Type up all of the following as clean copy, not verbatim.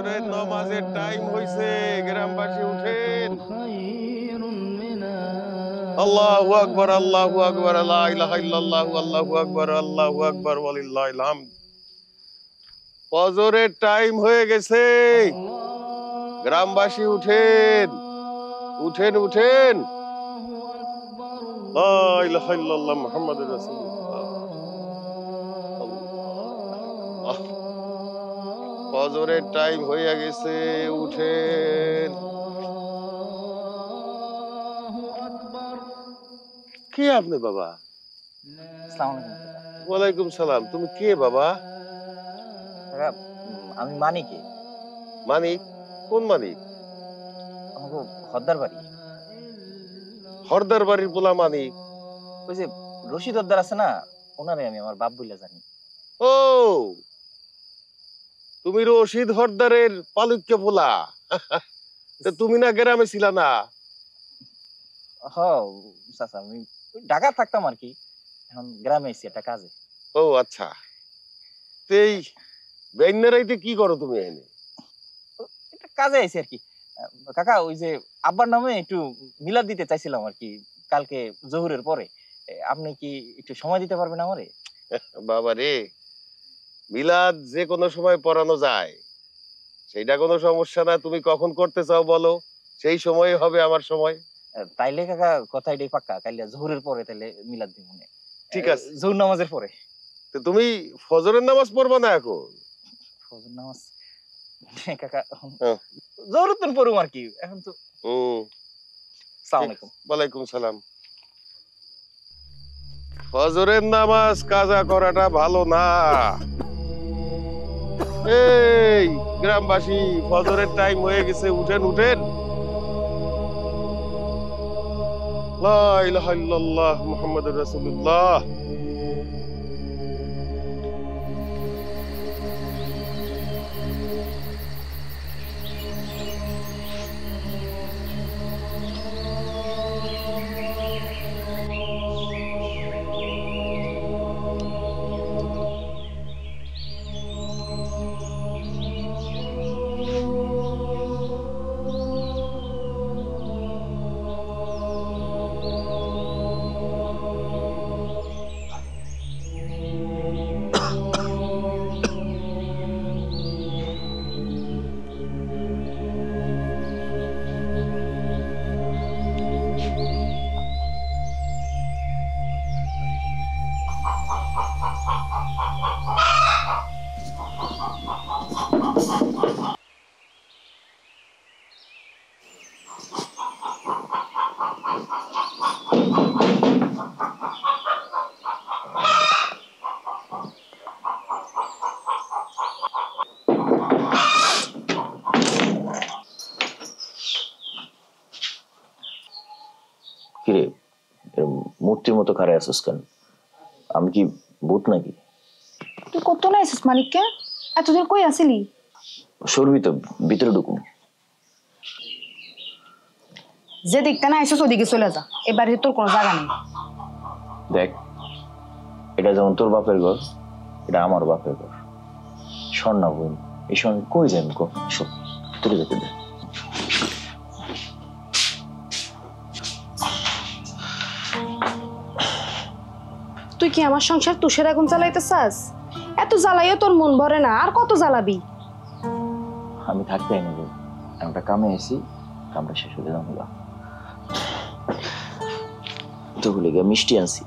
ফজরের নামাজের টাইম হইছে, গ্রামবাসী উঠেন। আল্লাহু আকবার, আল্লাহু আকবার, লা ইলাহা ইল্লাল্লাহ, আল্লাহু আকবার, আল্লাহু আকবার, ওয়ালিল্লাহিল হামদ। ফজরের টাইম হয়ে গেছে, গ্রামবাসী উঠেন, উঠেন, উঠেন। লা ইলাহা ইল্লাল্লাহ মুহাম্মাদুর রাসূলুল্লাহ। আল্লাহ, ফজরের টাইম হয়ে গেছে, উঠেন। কে আপনি বাবা? আসসালামু আলাইকুম। ওয়ালাইকুম সালাম। তুমি কে বাবা? কাকা, আমি মানিকে। মানিক? কোন মানিক? আমাকে হদ্দার বাড়ি। হরদার বাড়ির পোলা মানিক? ওই যে রশিদ হদ্দার আছে না, ওনারে আমি আমার বাপ বইলা জানি। ও, তুমি রশিদ হরদারের পালুক্য পোলা। তুমি না গ্রামে ছিলা না? হ চাচা, আমি ঢাকা থাকতাম আর কি, এখন গ্রামে এসেছি একটা কাজে। ও আচ্ছা, এই বেন্নারাইতে কি করো তুমি এখানে? একটা কাজে আইছি আর কি। কাকা, ওই যে আব্বার নামে একটু মিলাদ দিতে চাইছিলাম আর কি, কালকে জোহরের পরে। আপনি কি একটু সময় দিতে পারবেন আমারে? বাবা রে, মিলাদ যে কোনো সময় পড়ানো যায়, সেইটা কোনো সমস্যা না। তুমি কখন করতে চাও বলো, সেই সময় হবে আমার সময়। তাইলে কাকা কথা এটাই পাক্কা, কাইলে জোহরের পরে তাইলে মিলাদ দিব মনে। ঠিক আছে, জোহর নামাজের পরে। তো তুমি ফজরের নামাজ পড়বা না এখন? ফজর নামাজ কাকা হ্যাঁ। জোহরুদ্দিন পড়ুম আর কি এখন তো। আসসালামু আলাইকুম। ওয়ালাইকুম সালাম। ফজরের নামাজ কাজা করাটা ভালো না। এই গ্রামবাসী, ফজরের টাইম হয়ে গেছে, উঠেন, উঠেন। লা ইলাহা ইল্লাল্লাহ মুহাম্মাদুর রাসূলুল্লাহ। কিরে, মূর্তির মতো খাড়ায় আছিস কেন? আমি কি ভূত নাকি? তুই কত না আছিস মানিককে? এতদিন কই আসিলি? সরবি তো, ভিতরে ঢুকুন। যে দিকটা না আইসিস ওদিকে চলে যা, এ বাড়িতে তোর কোনো জায়গা নেই। দেখ, এটা যেমন তোর বাপের ঘর, এটা আমার বাপের ঘর। স্বর্ণা বোন, এই সময় কই যাই আমি? সব তুলে যেতে দে। তুই কি আমার সংসার তুষের আগুন জ্বালাইতে চাস? এত জ্বালাইও তোর মন ভরে না, আর কত জ্বালাবি? আমি থাকতে নেব, একটা কামে এসি, কামটা শেষ হলে যাবো। তো বলে গিয়ে মিষ্টি আনছি,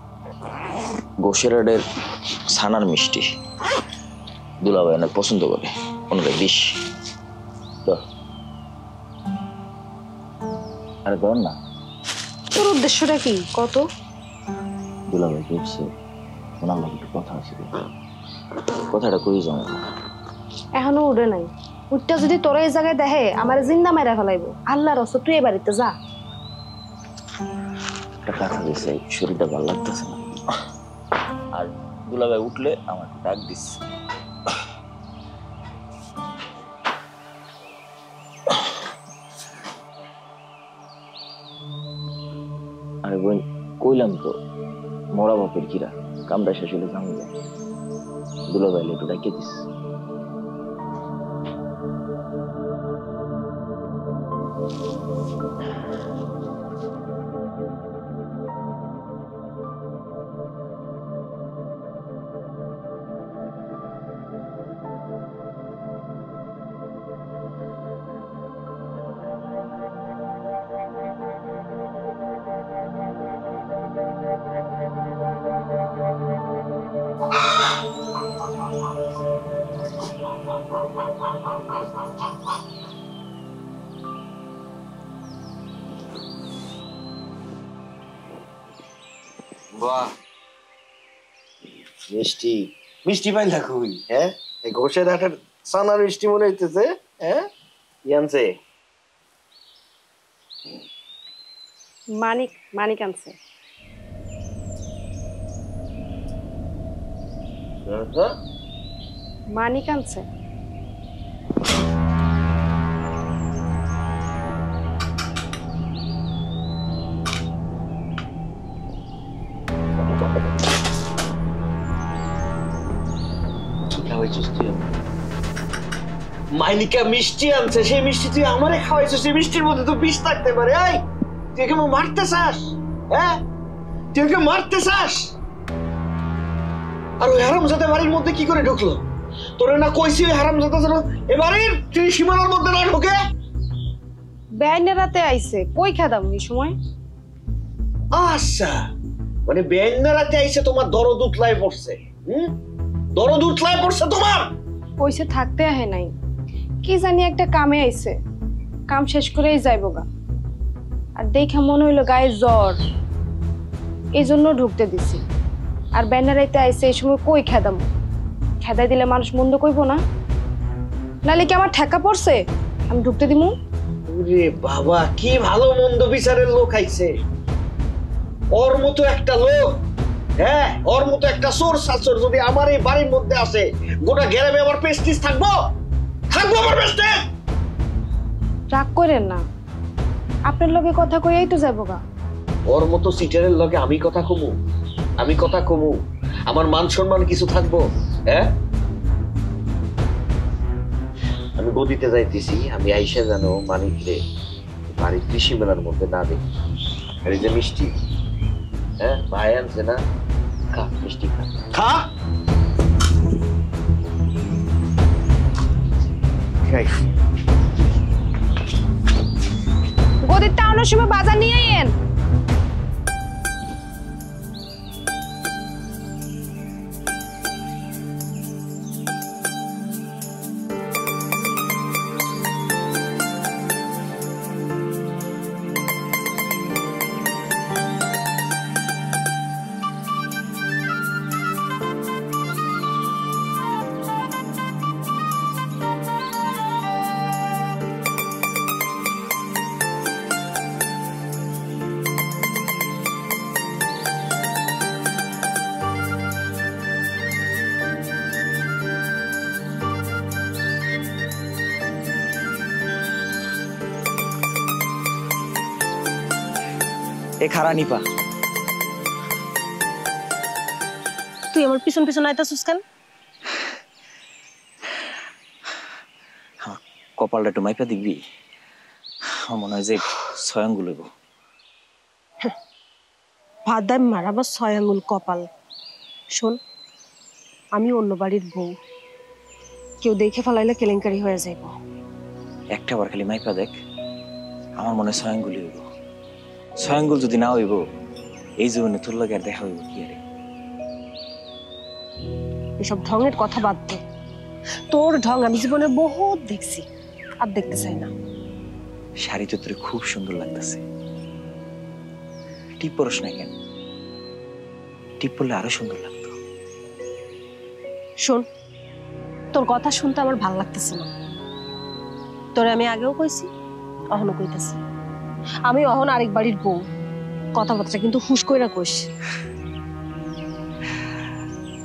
গোসেরাডের ছানার মিষ্টি। দুলাভাই অনেক পছন্দ করে, ওনারা বিষ। আরে ধর না। তোর উদ্দেশ্যটা কি কত? দুলাভাই বলছে ওনার লোক একটু কথা আছে, কথাটা কই যাও। এখনো উঠে নাই, উঠটা যদি তোরা এই জায়গায় দেখে আমার জিন্দা মাইরা ফেলাইবো। আল্লাহর রস, তুই এ বাড়িতে যা। একটা কথা দিছে, শরীরটা ভালো লাগতেছে না। আর দুলাভাই উঠলে আমার ডাক দিস। আরে বোন, কইলাম তো মরা বাপের কিরা, কামড়া শেষ হলে জানো যায়। দুলাভাই একটু ডাকিয়ে দিস। বাহ, মিষ্টি মিষ্টি পাইলা কই? হ্যাঁ, এই ঘোষের হাটের সানার মিষ্টি মনে হইতেছে। হ্যাঁ, ইয়ানছে মানিক মানিক আনছে। মানিক আনছে। মাইনিকা মিষ্টি আনছে, সেই মিষ্টি তুই আমারে খাওয়াইছিস, সেই মিষ্টির মধ্যে তো বিষ থাকতে পারে। এই তুই কেমন মারতে চাস? হ্যাঁ, তুই ওকে মারতে চাস? আর ওই হারামজাদা বাড়ির মধ্যে কি করে ঢুকলো? তোরে না কইছি ওই হারামজাদা যেন এ বাড়ির সীমানার মধ্যে না ঢোকে। বেআইনে রাতে আইছে, কই খেদাম এই সময়? আচ্ছা, মানে বেআইনে রাতে আইছে তোমার দরদ উতলায় পড়ছে। দরদ উতলায় পড়ছে তোমার। কইছে থাকতে আহে নাই, কি জানি একটা কামে আইছে, কাম শেষ করেই যাইব গা। আর দেখে মনে হইলো গায়ে জ্বর, এই জন্য ঢুকতে দিছি। আর ব্যানারাইতে আইছে, এই সময় কই খেদাম? খেদাই দিলে মানুষ মন্দ কইব না? নালে কি আমার ঠেকা পড়ছে আমি ঢুকতে দিমু? ওরে বাবা, কি ভালো মন্দ বিচারের লোক আইছে। ওর মতো একটা লোক, হ্যাঁ, ওর মতো একটা চোর শাসর যদি আমার এই বাড়ির মধ্যে আসে, গোটা গ্রামে আমার পেস্টিস থাকবো? থাকবো আমার পেস্টিস? রাগ করেন না, আপনার লগে কথা কইয়াই তো যাবো গা। ওর মতো সিটারের লগে আমি কথা কমু? আমি কথা কমু? আমার মান সম্মান কিছু থাকবো? হ্যাঁ, আমি গদিতে যাইতেছি, আমি আইসা জানো মানিক রে বাড়ির কৃষি মেলার মধ্যে না দেখি। আর এই যে মিষ্টি, হ্যাঁ, ভাই আনছে না, খা মিষ্টি, খা খা। গদির টাউনের সময় বাজার নিয়ে আইয়েন। এ খারা নিপা, তুই আমার পিছন পিছন আইতাছিস কেন? কপালটা একটু মাইপা দিবি? আমার মনে হয় যে স্বয়ং গুলব। ভাদাই মারাবার 6 আঙ্গুল কপাল। শোন, আমি অন্য বাড়ির বউ, কেউ দেখে ফেলাইলে কেলেঙ্কারি হয়ে যাইব। একটা বার খালি মাইপা দেখ, আমার মনে হয় স্বয়ং গুলি হইব। স্বয়ংগুল যদি না হইব, এই জীবনে তোর লগে আর দেখা হইব কি? আরে এসব ঢঙের কথা বাদ দে। তোর ঢং আমি জীবনে বহুত দেখছি, আর দেখতে চাই না। শাড়ি তো তোর খুব সুন্দর লাগতেছে। টিপ পরস না কেন? টিপ পরলে আরো সুন্দর লাগতো। শোন, তোর কথা শুনতে আমার ভাল লাগতেছে না। তোরে আমি আগেও কইছি, অহনও কইতাছি, আমি অহন আরেক বাড়ির বউ। কথাবার্তা কিন্তু হুশ কইরা কইস।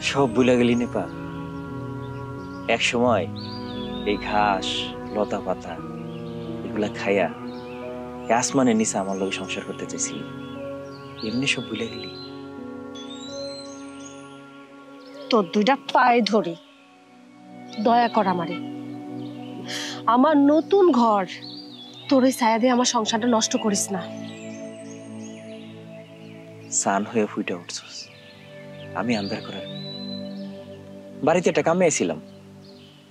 সব ভুলে গেলি নেপা। এক সময় এই ঘাস লতা পাতা এগুলা খাইয়া আসমানের নিচে আমার লোক সংসার করতে চাইছিলি, এমনি সব ভুলে গেলি? তোর দুইটা পায়ে ধরি, দয়া কর আমারে। আমার নতুন ঘর, তোর এই ছায়া দিয়ে আমার সংসারটা নষ্ট করিস না। সান হয়ে ফুটে উঠছস, আমি আন্দার করার বাড়িতে একটা কামে এসেছিলাম।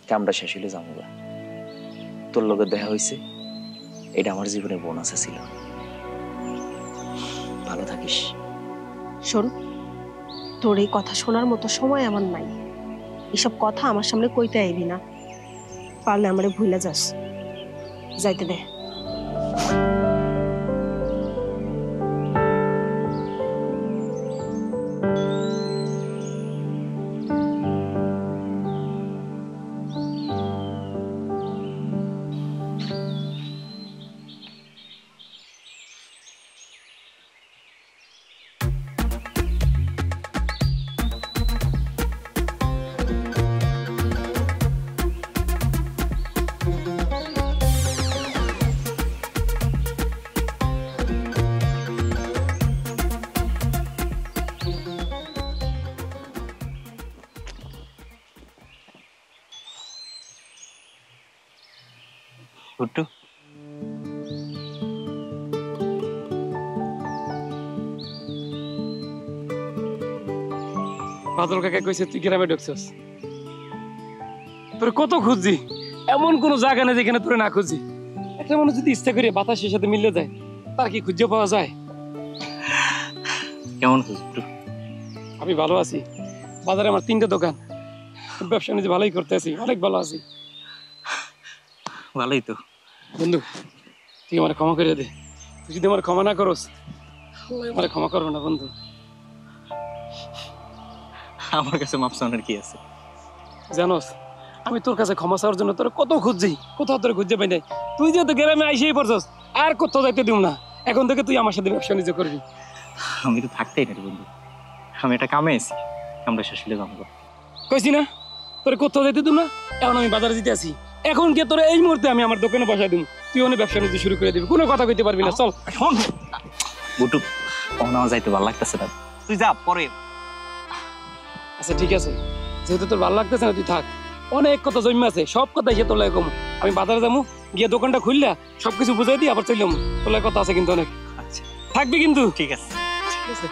কামটা শেষ হইলে যাবো। তোর লগে দেখা হয়েছে, এটা আমার জীবনের বোনাস ছিল। ভালো থাকিস। শোন, তোর এই কথা শোনার মতো সময় আমার নাই। এসব কথা আমার সামনে কইতে আইবি না, পারলে আমারে ভুলে যাস। যাইতে দে। হুট্টু বাদল কাকা কইছে তুই গ্রামে ঢুকছস, তোর কত খুঁজছি, এমন কোন জায়গা নেই যেখানে তোরে না খুঁজি। একটা মানুষ যদি ইচ্ছা করে বাতাসের সাথে মিলে যায়, তার কি খুঁজে পাওয়া যায়? কেমন হুট্টু? আমি ভালো আছি, বাজারে আমার 3টে দোকান, ব্যবসা নিজে ভালোই করতে আছি, অনেক ভালো আছি। ভালোই তো। বন্ধু তুই আমার ক্ষমা করে দে, তুই যদি আমার ক্ষমা না করস আমার ক্ষমা করবো না বন্ধু। আমার কাছে মাপ চাওয়ার কি আছে? জানোস আমি তোর কাছে ক্ষমা চাওয়ার জন্য তোর কত খুঁজছি, কোথাও তোর খুঁজে পাই নাই। তুই যেহেতু গ্রামে আইসেই পড়ছস, আর কোথাও যাইতে দিব না। এখন থেকে তুই আমার সাথে ব্যবসা নিজে করবি। আমি তো থাকতেই না রে বন্ধু, আমি এটা কামে আছি, আমরা শেষ হলে কাম করব। কইছি না তোর কোথাও যাইতে দিব না। এখন আমি বাজারে যেতে আছি, এখন গিয়ে তোর এই মুহূর্তে আমি আমার দোকানে বসাই দিব, তুই অনেক ব্যবসা নিজে শুরু করে দিবি, কোনো কথা কইতে পারবি না। চল শোন বুটু, কখনো আমার যাইতে ভালো লাগতেছে না, তুই যা পরে। আচ্ছা ঠিক আছে, যেহেতু তোর ভালো লাগতেছে না তুই থাক, অনেক কথা জমি আছে, সব কথা এসে তোর লাগে কম। আমি বাজারে যাবো, গিয়ে দোকানটা খুললা সবকিছু বুঝাই দিই, আবার চললাম। তোর লাগে কথা আছে কিন্তু অনেক। আচ্ছা থাকবি কিন্তু। ঠিক আছে। ঠিক আছে।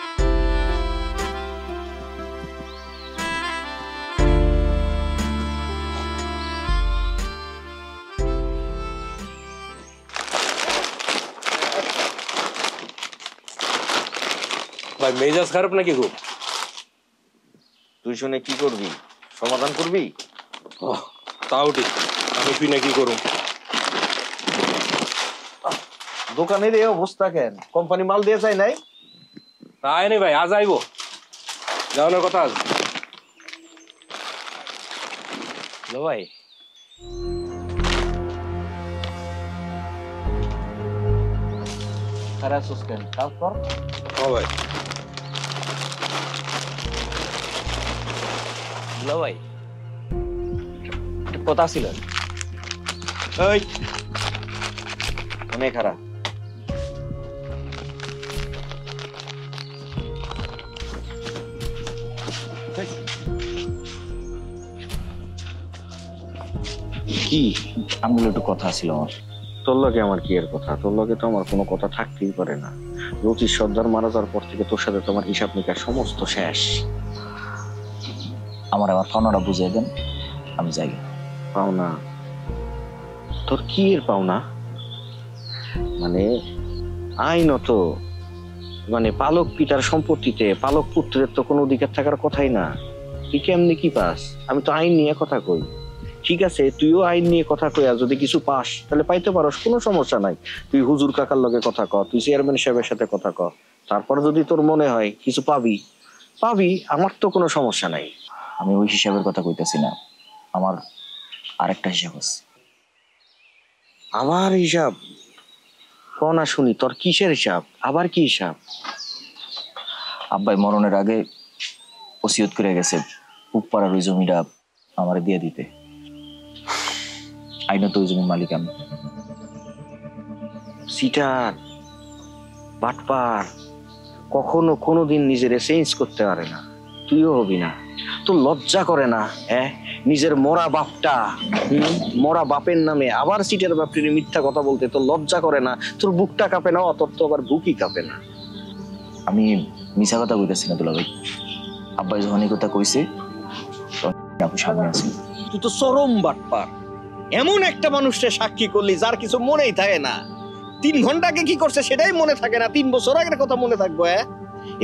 ভাই মেজাজ খারাপ নাকি খুব? তুই শুনে কি করবি? সমাধান করবি? তাও ঠিক, আমি তুই না কি করুম? দোকানের এই অবস্থা কেন? কোম্পানি মাল দিয়ে যায় নাই? তাই নেই ভাই, আজ আইবো, যাওয়ানোর কথা আজ। ভাই খারাপ সুস্কেন কাজ কর। ও ভাই ভাই একটা কথা ছিল। এই অনেক খারাপ। কি আমি একটু কথা ছিল আমার। তোর লগে আমার কি এর কথা? তোর লগে তো আমার কোনো কথা থাকতেই পারে না। রচির সর্দার মারা যাওয়ার পর থেকে তোর সাথে তোমার হিসাব নিকাশ সমস্ত শেষ। আমার পাওনাটা বুঝিয়ে দেন, আমি যাই। পাওনা? তোর কি এর পাওনা? মানে আইনত মানে পালক পিতার সম্পত্তিতে পালক পুত্রের তো কোনো অধিকার থাকার কথাই না। তুই কেমনি কি পাস? আমি তো আইন নিয়ে কথা কই। ঠিক আছে, তুইও আইন নিয়ে কথা কই, আর যদি কিছু পাস তাহলে পাইতে পারস, কোনো সমস্যা নাই। তুই হুজুর কাকার লগে কথা ক, তুই চেয়ারম্যান সাহেবের সাথে কথা ক, তারপর যদি তোর মনে হয় কিছু পাবি পাবি, আমার তো কোনো সমস্যা নাই। আমি ওই হিসাবের কথা কইতেছি না, আমার আরেকটা হিসাব আছে। আবার হিসাব? না শুনি, তোর কিসের হিসাব? আবার কি হিসাব? আব্বাই মরণের আগে ওসিয়ত করে গেছে উপপাড়ার ওই জমিটা আমারে দিয়ে দিতে। আইনত ওই জমির মালিক আমি। সিটার বাটপার কখনো কোনোদিন নিজের চেঞ্জ করতে পারে না, তুইও হবি না। তোর লজ্জা করে না? হ্যাঁ, নিজের মরা বাপটা, মরা বাপের নামে আবার সিটের বাপটির মিথ্যা কথা বলতে তোর লজ্জা করে না? তোর বুকটা কাঁপে না? অত তো আবার বুকই কাঁপে না। আমি মিছা কথা কইতেছি না দুলা ভাই, আব্বাই যখন এই কথা কইছে আপু সামনে আছে। তুই তো চরম বাটপার। এমন একটা মানুষকে সাক্ষী করলি যার কিছু মনেই থাকে না। 3 ঘন্টা আগে কি করছে সেটাই মনে থাকে না, 3 বছর আগের কথা মনে থাকবো?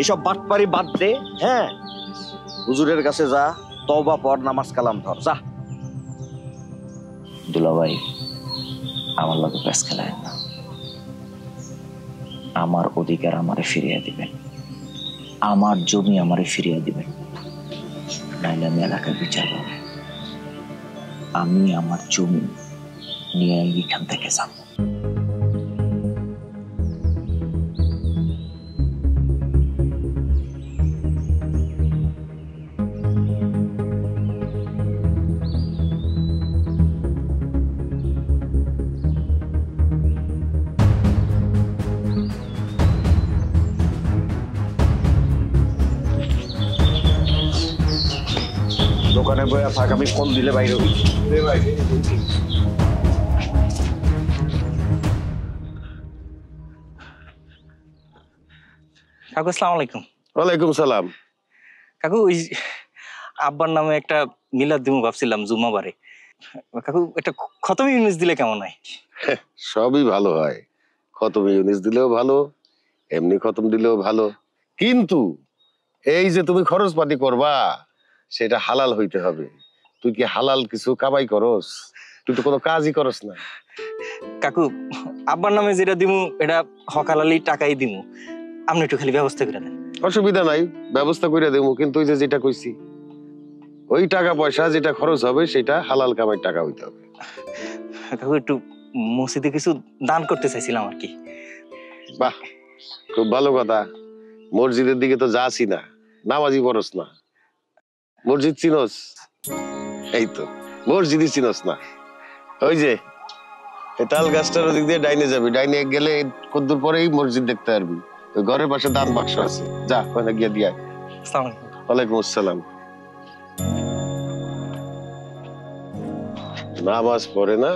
এসব বাটপারি বাদ দে। হ্যাঁ, হুজুরের কাছে যা, তওবা পড়, নামাজ কালাম ধর, যা। দুলাভাই আমার লগে প্যাস খেলায় না, আমার অধিকার আমারে ফিরিয়ে দিবেন, আমার জমি আমারে ফিরিয়ে দিবেন, নাইলে আমি এলাকার বিচার পাবো। আমি আমার জমি নিয়ে এখান থেকে যাবো। দোকানে বইয়া থাক, আমি ফোন দিলে বাইরে হই। কাকু আসসালামু আলাইকুম। ওয়ালাইকুম সালাম। কাকু ওই আব্বার নামে একটা মিলাদ দিমু ভাবছিলাম জুম্মাবারে। কাকু একটা খতম ইউনিস দিলে কেমন হয়? সবই ভালো হয়, খতম ইউনিস দিলেও ভালো, এমনি খতম দিলেও ভালো, কিন্তু এই যে তুমি খরচপাতি করবা সেটা হালাল হইতে হবে। তুই কি হালাল কিছু কামাই করস? তুই তো কোনো কাজই করস না। কাকু আব্বার নামে যেটা দিমু এটা হকালালি টাকাই দিমু, আপনি একটু খালি ব্যবস্থা করে দেন। অসুবিধা নাই, ব্যবস্থা করে দেবো, কিন্তু ওই যে যেটা কইছি ওই টাকা পয়সা যেটা খরচ হবে সেটা হালাল কামাই টাকা হইতে হবে। কাকু একটু মসজিদে কিছু দান করতে চাইছিলাম আর কি। বাহ, খুব ভালো কথা। মসজিদের দিকে তো যাচ্ছি না, নামাজি পড়স না। মসজিদ চিনস? এই তো মসজিদই চিনস না। ওই যে এই তাল গাছটার ওদিক দিয়ে ডাইনে যাবি, ডাইনে গেলে কদ্দুর পরেই মসজিদ দেখতে পারবি। ওই ঘরের পাশে দান বাক্স আছে, যা ওখানে গিয়ে দিয়ে আয়। আসসালামু আলাইকুম। ওয়ালাইকুম আসসালাম। নামাজ পড়ে না,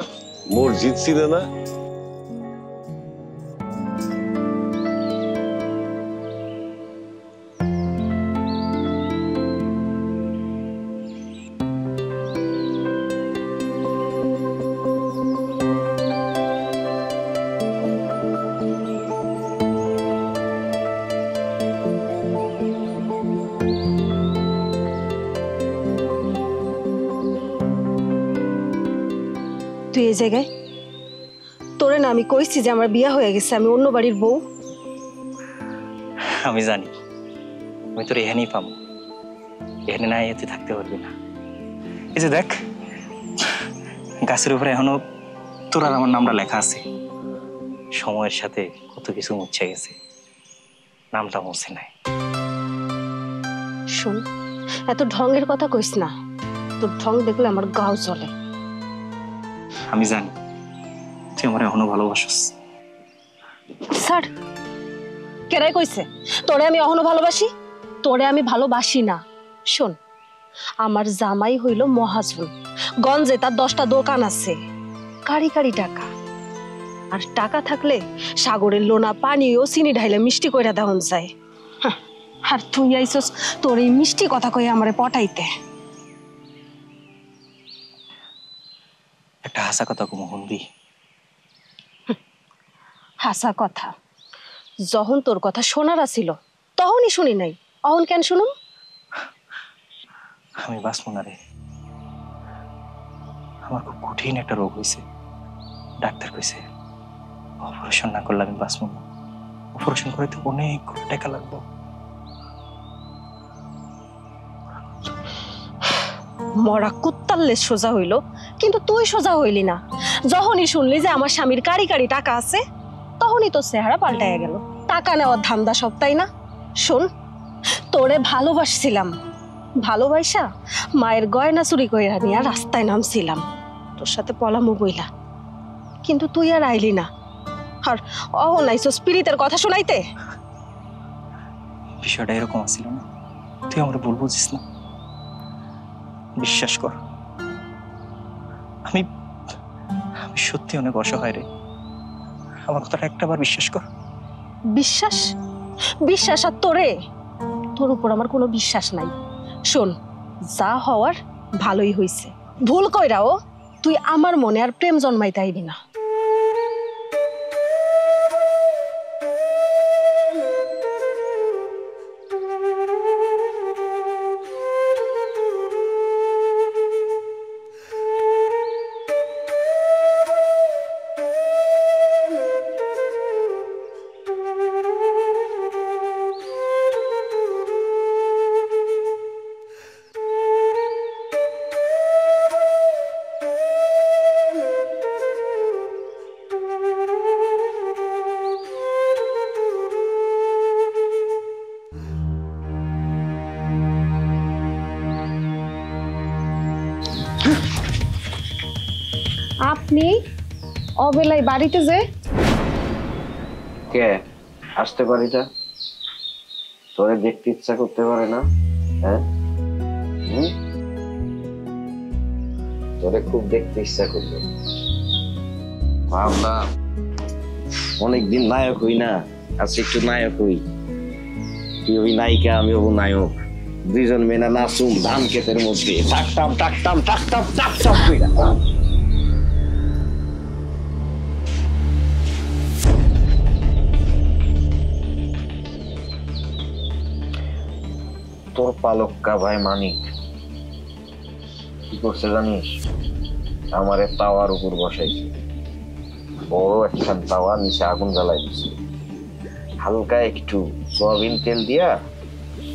মসজিদ চিনে না। তুই এই জায়গায়, তোরে না আমি কইছি যে আমার বিয়ে হয়ে গেছে, আমি অন্য বাড়ির বউ। আমি জানি আমি তোর এখানেই পাবো, এখানে না তুই থাকতে পারবি না। এই যে দেখ গাছের উপরে এখনো তোর আর আমার নামটা লেখা আছে। সময়ের সাথে কত কিছু মুছে গেছে, নামটা মুছে নাই। শোন, এত ঢঙ্গের কথা কইস না, তোর ঢং দেখলে আমার গাও জ্বলে। আমি জানি তুই আমার এখনো ভালোবাসিস। স্যার কেরাই কইছে তোরে আমি এখনো ভালোবাসি? তোরে আমি ভালোবাসি না। শোন, আমার জামাই হইল মহাজন, গঞ্জে তার 10টা দোকান আছে, কারি কারি টাকা। আর টাকা থাকলে সাগরের লোনা পানি ও চিনি ঢাইলে মিষ্টি কইরা দেওয়া যায়। আর তুই আইসস তোর এই মিষ্টি কথা কই আমারে পটাইতে। একটা হাসা কথা কম শুনবি? হাসা কথা যখন তোর কথা শোনার আছিল তখনই শুনি নাই, অহন কেন শুনুম? আমি বাঁচবো না রে, আমার খুব কঠিন একটা রোগ হয়েছে। ডাক্তার কইছে অপারেশন না করলে আমি বাঁচবো না, অপারেশন করে তো অনেক টাকা লাগবে। মরা কুত্তাল্লে সোজা হইল, কিন্তু তুই সোজা হইলি না। যখনই শুনলি যে আমার স্বামীর কারি কারি টাকা আছে তখনই তোর চেহারা পাল্টাইয়া গেল। টাকা নেওয়ার ধান্দা সব, তাই না? শোন, তোরে ভালোবাসছিলাম, ভালোবাসা মায়ের গয়না চুরি কইরা নিয়ে রাস্তায় নামছিলাম, তোর সাথে পলামু বইলা, কিন্তু তুই আর আইলি না। আর অহনাইছো স্পিরিটের কথা শোনাইতে। বিষয়টা এরকম আছিল না, তুই আমার ভুল বুঝিস না। বিশ্বাস কর, আমি আমি সত্যি অনেক অসহায় রে, আমার কথাটা একটাবার বিশ্বাস কর। বিশ্বাস? বিশ্বাস আর তোরে? তোর উপর আমার কোনো বিশ্বাস নাই। শোন, যা হওয়ার ভালোই হইছে। ভুল কইরাও তুই আমার মনে আর প্রেম জন্মাইতে আইবি না। আপনি অবেলায় বাড়িতে যে কে আসতে পারি না? তোরে দেখতে ইচ্ছা করতে পারে না? হ্যাঁ, তোরে খুব দেখতে ইচ্ছা করলো। ভাবলাম অনেকদিন নায়ক হই না, আজকে একটু নায়ক হই। তুই হবি নায়িকা, আমি হবো নায়ক। দুইজন মেনা নাচুম ধান ক্ষেতের মধ্যে, টাকটাম টাকটাম টাকটাম টাকটাম কইরা। তোর পালক্কা ভাই মানিক কি করছে জানিস? আমারে তাওয়ার উপর বসাইছে, বড় একখান তাওয়া, নিচে আগুন জ্বালাই দিচ্ছে। হালকা একটু সয়াবিন তেল দিয়া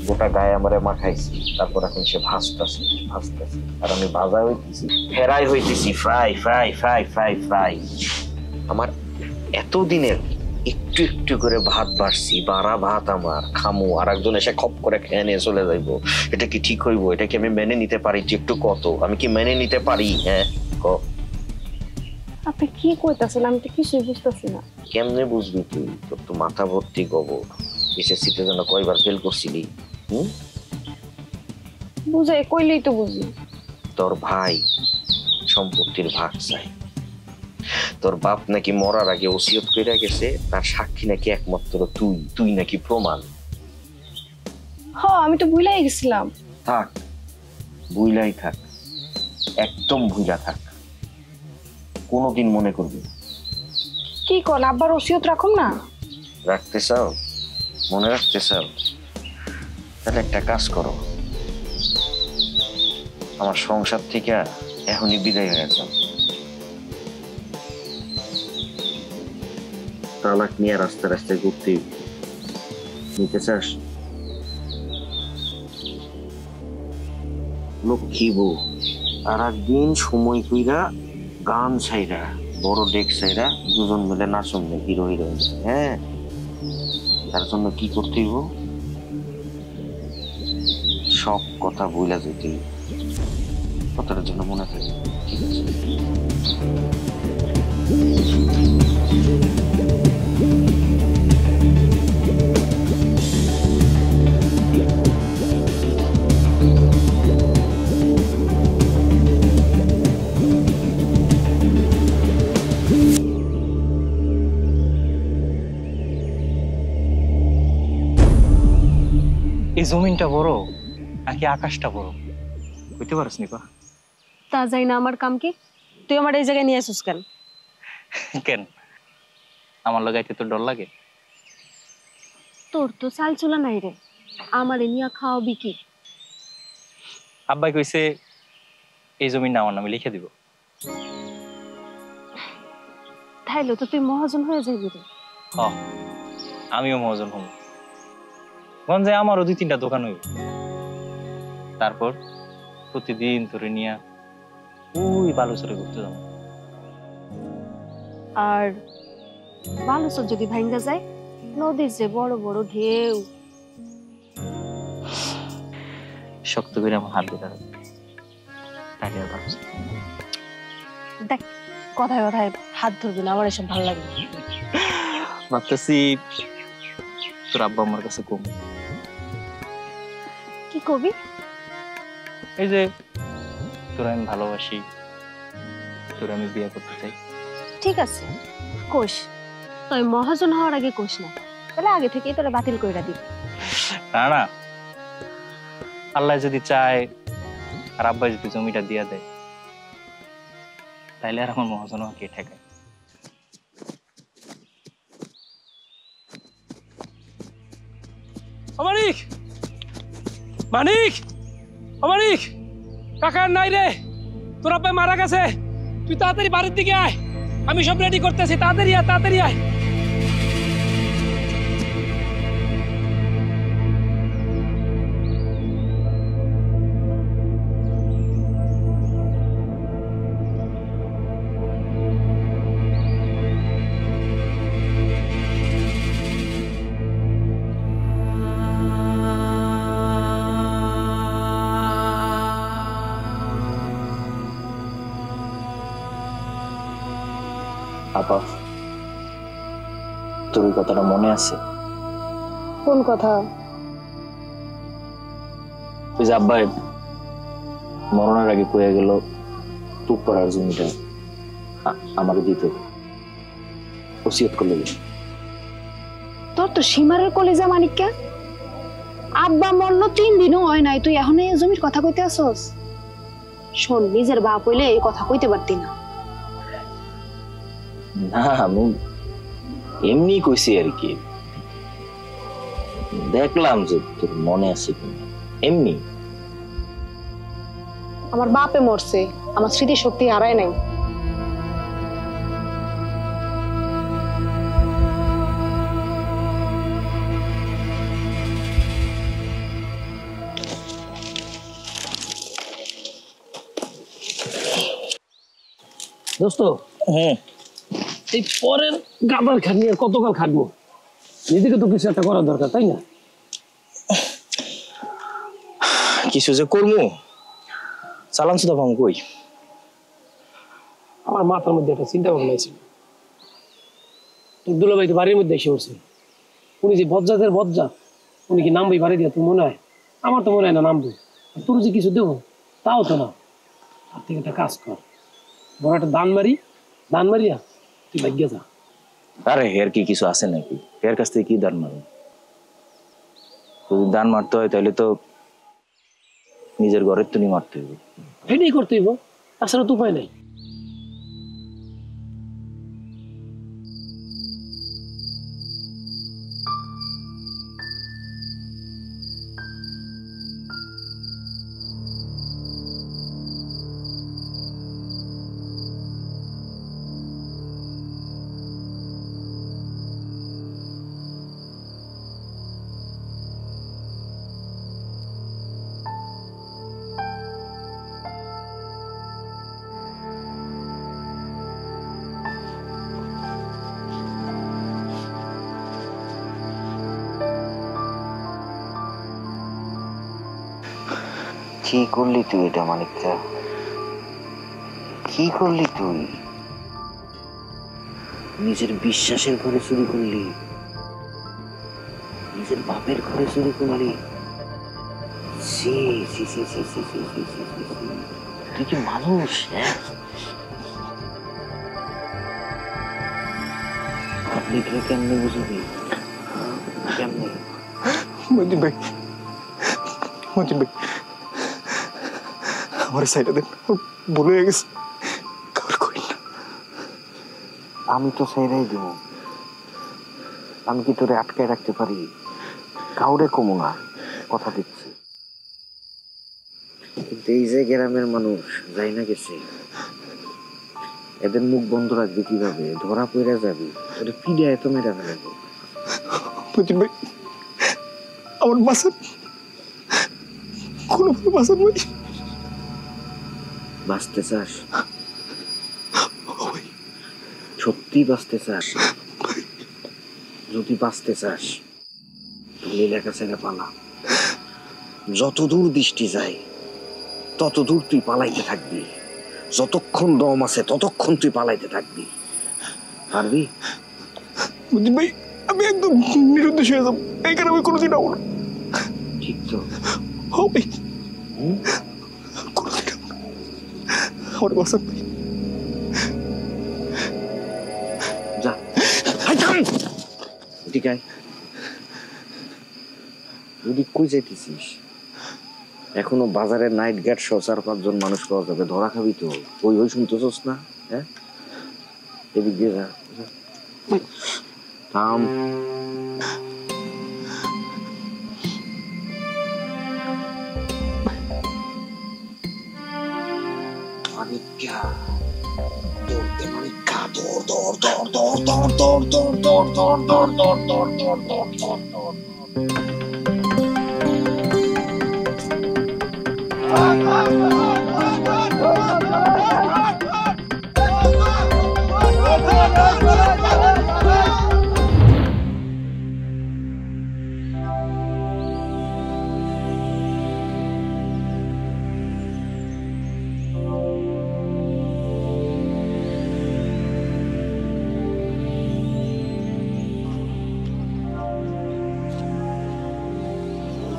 গোটা গায়ে আমারে মাখাইছি। তারপর এখন সে ভাজতেছে ভাজতেছে, আর আমি ভাজা হইতেছি, ফ্রাই হইতেছি, fry fry fry fry fry. আমার এতদিনের একটু একটু করে ভাত বাড়ছি, বাড়া ভাত আমার খামু, আর একজন এসে খপ করে খেয়ে নিয়ে চলে যাইবো। এটা কি ঠিক হইব? এটা কি আমি মেনে নিতে পারি? একটু কত আমি কি মেনে নিতে পারি? হ্যাঁ, আপনি কি কইতাছেন? আমি তো কিছুই বুঝতেছি না। কেমনে বুঝবি তুই? তোর তো মাথা ভর্তি গোবর। এসএসসিতে যেন কয়বার ফেল করছিলি? বুঝাই কইলেই তো বুঝি। তোর ভাই সম্পত্তির ভাগ চাই। তোর বাপ নাকি মরার আগে ওসিয়ত কইরা গেছে, তার সাক্ষী নাকি একমাত্র তুই। তুই নাকি প্রমাণ। আমি তো ভুলাই গেছিলাম। থাক, ভুইলাই থাক, একদম ভুইলা থাক, কোনোদিন মনে করবি না। কি কোন আব্বার ওসিয়ত রাখুন না? রাখতে চাও? মনে রাখতে চাও? তাহলে একটা কাজ করো, আমার সংসার থেকে এখনই বিদায় হয়ে যাও। তালাক নিয়ে রাস্তায় রাস্তায় ঘুরতে নিতে চাস? লক্ষ্মী বউ, আর একদিন সময় কইরা গান ছাইরা বড় ডেক ছাইরা দুজন মিলে নাচন হিরো হিরোইন। হ্যাঁ, তার জন্য কি করতে হইব? সব কথা বইলা যেতে, কথাটার জন্য মনে থাকে। ঠিক আছে? এই জমিনটা বড় নাকি আকাশটা বড় বুঝতে পারছ নিপা? তা যাই না, আমার কাম কি? তুই আমার এই জায়গায় নিয়ে আসিস কেন? কেন আমার লাগাইতে তোর ডর লাগে? তোর তো চাল চুলা নাই রে, আমারে নিয়ে খাওয়াবি কি? আব্বাই কইছে এই জমিন আমার নামে লিখে দিব। তাইলে তো তুই মহাজন হয়ে যাবি রে। আমিও মহাজন হব। গঞ্জে আমারও 2-3টা দোকান হইবে। তারপর প্রতিদিন তোরে নিয়ে ওই বালুচরে ঘুরতে যাবো। আর বালুচর যদি ভাঙ্গা যায়, নদীর যে বড় বড় ঢেউ, শক্ত করে আমার হাত দিয়ে দাঁড়াবে। দেখ, কথায় কথায় হাত ধরবি না, আমার এসব ভালো লাগে না। ভাবতেছি তোর আব্বা আমার কাছে কম। কি কবি? এই যে তোর আমি ভালোবাসি, তোর আমি বিয়ে করতে চাই। ঠিক আছে, কোষ। তুই মহাজন হওয়ার আগে কোষ না, তাহলে আগে থেকেই তোরা বাতিল কইরা দিবি। না না, আল্লাহ যদি চায় আর আব্বা যদি জমিটা দিয়া দেয়, তাইলে আর আমার মহাজন কে ঠেকায়? মানিক, মানিক, মানিক, কাকার নাই রে, তোর আব্বা মারা গেছে। তুই তাড়াতাড়ি বাড়ির দিকে আয়, আমি সব রেডি করতেছি। তাড়াতাড়ি আয়, তাড়াতাড়ি আয়। আপা, তোর ওই কথাটা মনে আছে? কোন কথা? ওই যে আব্বাই মরণের আগে কয়ে গেল টুক পড়ার জমিটা আমার দিত, ওসিয়ত করলে। তোর তো সীমারের কলেজা মানিক্কা, আব্বা মরল 3 দিনও হয় নাই, তুই এখন এই জমির কথা কইতে আসস? শোন, নিজের বাপ হইলে এই কথা কইতে পারতি না। না, আমি এমনি কইছি আর কি, দেখলাম যে তোর মনে আছে কিনা, এমনি। আমার বাপে মরছে, আমার স্মৃতি শক্তি হারায় নাই। দোস্ত, হ্যাঁ, এই পরের গাদার খাটনি আর কতকাল খাটবো? নিজেকে তো কিছু একটা করার দরকার, তাই না? কিছু যে করবো, চালান সুদা পাম কই? আমার মাথার মধ্যে একটা চিন্তা ভাবনা ছিল। তোর দুলাভাই তো বাড়ির মধ্যে এসে পড়ছে, উনি যে বজ্জাতের বজ্জাত, উনি কি নামবই বাড়ি দিয়া? তোর মনে হয়? আমার তো মনে হয় না নামবো। তোর যে কিছু দেবো তাও তো না। তার থেকে একটা কাজ কর, বড় একটা দান মারিয়া তুই ভাগ্য যা। আরে হের কি কিছু আছে নাকি? হের কাছ থেকে কি দান মারবো? যদি দান মারতে হয় তাহলে তো নিজের ঘরের তো নিয়ে মারতে হবে। এটাই করতে হইব, তাছাড়া তো উপায় নাই। কি করলি তুই এটা মানিকটা? কি করলি তুই? নিজের বিশ্বাসের ঘরে চুরি করলি, নিজের বাপের ঘরে চুরি করলি। ছি, ছি, ছি, ছি, ছি, ছি, ছি, ছি, ছি, ছি। তুই কি মানুষ? হ্যাঁ, আপনি কেমনে বুঝবি? কেমনে? মজিদ ভাই, মজিদ ভাই, আমার সাইডে দেন, ভুল হয়ে গেছে, কাউর কই না। আমি তো সাইডাই দিব, আমি কি তোরে আটকায় রাখতে পারি? কাউরে কমু না, কথা দিচ্ছি। কিন্তু এই যে গ্রামের মানুষ যাই না গেছে, এদের মুখ বন্ধ রাখবি কিভাবে? ধরা পড়ে যাবি, তোরে পিড়ে এত মেরা ফেলবো। মজিদ ভাই, আমার বাসার কোনোভাবে বাসার ভাই। বাঁচতে চাস? সত্যি বাঁচতে চাস? যদি বাঁচতে চাস তাহলে এলাকা ছেড়ে পালা। যত দূর দৃষ্টি যায় তত দূর তুই পালাইতে থাকবি। যতক্ষণ দম আছে ততক্ষণ তুই পালাইতে থাকবি। পারবি? মজিদ ভাই, আমি একদম নিরুদ্দেশ হয়ে যাবো, এই কারণে আমি কোনোদিন যাবো না। ঠিক তো? হবে কোনোদিন যাবো না, আমার বাসার ভাই। যা, ঠিক আছে। যদি কই যাইতেছিস? এখনো বাজারে নাইট গার্ড সহ 4-5 জন মানুষ পাওয়া যাবে, ধরা খাবি তো। ওই ওই শুনতেছস না? হ্যাঁ, এদিক দিয়ে যা। থাম। মানিক্কা, দৌড়তে মানিক্কা, দৌড় দৌড় দৌড় দৌড় দৌড় দৌড় দৌড় দৌড় দৌড় দৌড় দৌড় দৌড় দৌড় দৌড় দৌড় দৌড়।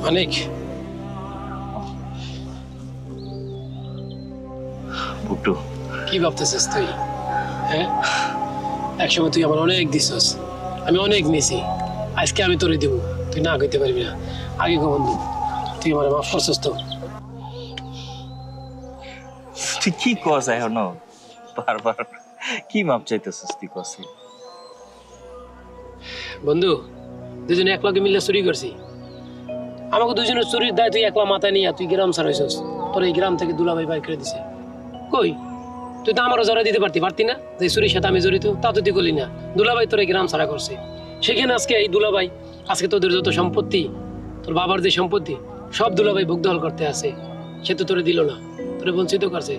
অনেক বুটু কি ভাবতেছিস তুই? হ্যাঁ, একসময় তুই আমার অনেক দিছস, আমি অনেক নিছি, আজকে আমি তোরে দিব, তুই না কইতে পারবি না। আগে গো বন্ধু, তুই আমার মাফ করছস তো? তুই কি কস এখন বারবার কি মাপ চাইতেছিস তুই কস? বন্ধু, দুজনে এক লগে মিলে চুরি করছি, আমাকে দুজনের চুরির দায় তুই একলা মাথায় নিয়ে তুই গ্রাম ছাড়াইছস, তোর এই গ্রাম থেকে দুলাভাই বাইর করে দিছে। কই তুই তো আমারও জড়াই দিতে পারতি না যে চুরির সাথে আমি জড়িত? তা তো তুই করলি না। দুলাভাই তোর এই গ্রাম ছাড়া করছে, সেখানে আজকে এই দুলাভাই আজকে তোদের যত সম্পত্তি, তোর বাবার যে সম্পত্তি সব দুলাভাই ভোগ দখল করতে আছে, সে তো তোরে দিল না, তোরে বঞ্চিত করছে।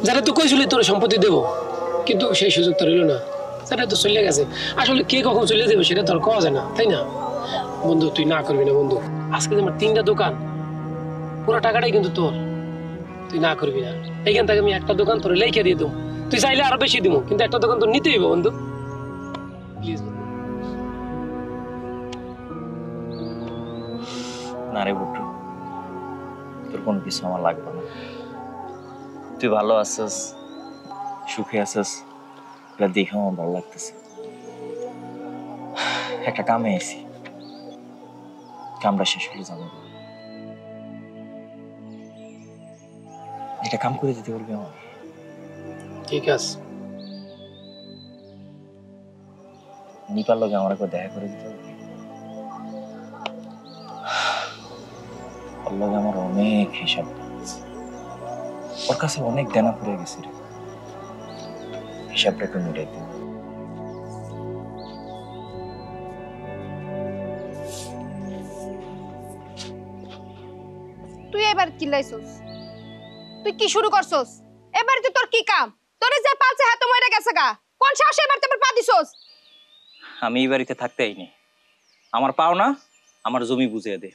যারা তো কইছিলি তোর সম্পত্তি দেবো, কিন্তু সেই সুযোগ তো রইল না, সেটা তো চলে গেছে। আসলে কে কখন চলে দেবে সেটা তোর কওয়া যায় না, তাই না? বন্ধু তুই না করবি না বন্ধু, আজকে আমার 3টা দোকান, পুরো টাকাটাই কিন্তু তোর, তুই না করবি না। এইখান থেকে আমি একটা দোকান তোর লেখে দিয়ে দেবো, তুই চাইলে আরো বেশি দিব, কিন্তু একটা দোকান তোর নিতেই হবে বন্ধু, প্লিজ। না রে বুটু, তোর কোনো কিছু আমার লাগবে না। তুই ভালো আছিস, সুখে আছিস, এটা দেখে আমার ভালো লাগতেছে। একটা কামে আইছি, কামটা শেষ হলে যাবো। এটা কাম করে দিতে বলবি আমার? ঠিক আছে। নিপার লগে আমার একবার দেখা করে দিতে হবে। ওর লগে আমার অনেক হিসাব আছে, ওর কাছে অনেক দেনা পড়ে গেছে রে, হিসাবটা একটু মিটাইতে হবে। তুই এবার চিল্লাইছস, তুই কি শুরু করছস? এবার তুই তোর কি কাম? তোরে যে পালছে হাতে মরে গেছে গা, কোন সাহসে এবার তোর পা দিছস? আমি এই বাড়িতে থাকতে আইনি, আমার পাও না, আমার জমি বুঝিয়ে দে।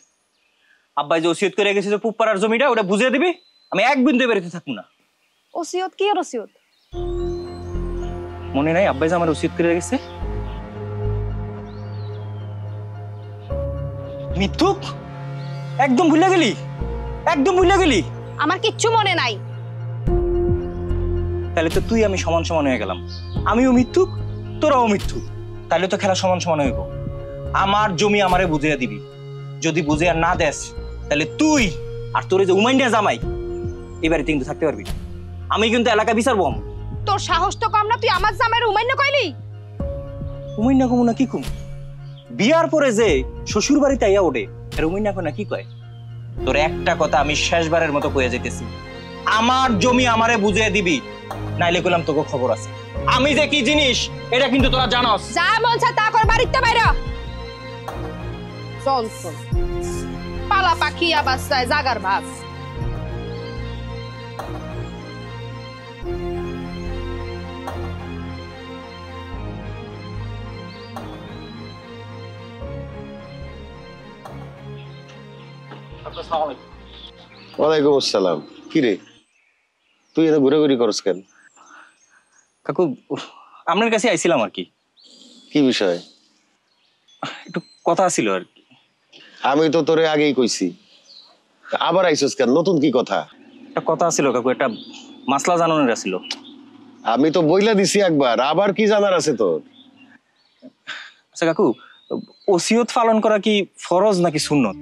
আব্বাই যে ওসিয়ত করে গেছে যে পুপ্পাড়ার জমিটা, ওটা বুঝিয়ে দিবি, আমি এক বিন্দু এই বাড়িতে থাকবো না। ওসিয়ত কি আর ওসিয়ত? মনে নাই আব্বাই যে আমার ওসিয়ত করে গেছে? মিথ্যুক, একদম ভুলে গেলি, একদম ভুলে গেলি। আমার কিচ্ছু মনে নাই। তাহলে তো তুই আমি সমান সমান হয়ে গেলাম, আমিও মিথ্যুক তোরাও মিথ্যুক, তাহলে তো খেলা সমান সমান হইব। আমার জমি আমারে বুঝিয়ে দিবি, যদি বুঝিয়ে না দেস তাহলে তুই আর তোর যে উমাইন্ডা জামাই এই বাড়িতে কিন্তু থাকতে পারবি না। আমি কিন্তু এলাকা বিচারবো। তোর সাহস তো কম না, তুই আমার জামাইয়ের উমাইন্য কইলি? উমাইন্না কমু না কি কম? বিয়ার পরে যে শ্বশুর বাড়িতে আইয়া ওঠে এর উমাইন্না কো না কি কয়? তোর একটা কথা আমি শেষবারের মতো কয়ে যেতেছি, আমার জমি আমারে বুঝিয়ে দিবি, নাইলে কইলাম তোকে খবর আছে। আমি যে কি জিনিস এটা কিন্তু তোরা জানাস। যা মন চায় তা কর, বাড়িতে বাইরে জনসন পালা পাখি আবাসায় জাগার ভাগ। ওয়ালাইকুম আসসালাম। কি রে তুই এত ঘুরাঘুরি করস কেন? কাকু আপনার কাছে আইছিলাম আর কি। কি বিষয়? একটু কথা ছিল আর কি। আমি তো তোরে আগেই কইছি, আবার আইছস কেন? নতুন কি কথা? একটা কথা ছিল কাকু, একটা মাসলা জানানোর ছিল। আমি তো বইলা দিছি একবার, আবার কি জানার আছে তোর? আচ্ছা কাকু, ওসিয়ত পালন করা কি ফরজ নাকি সুন্নত?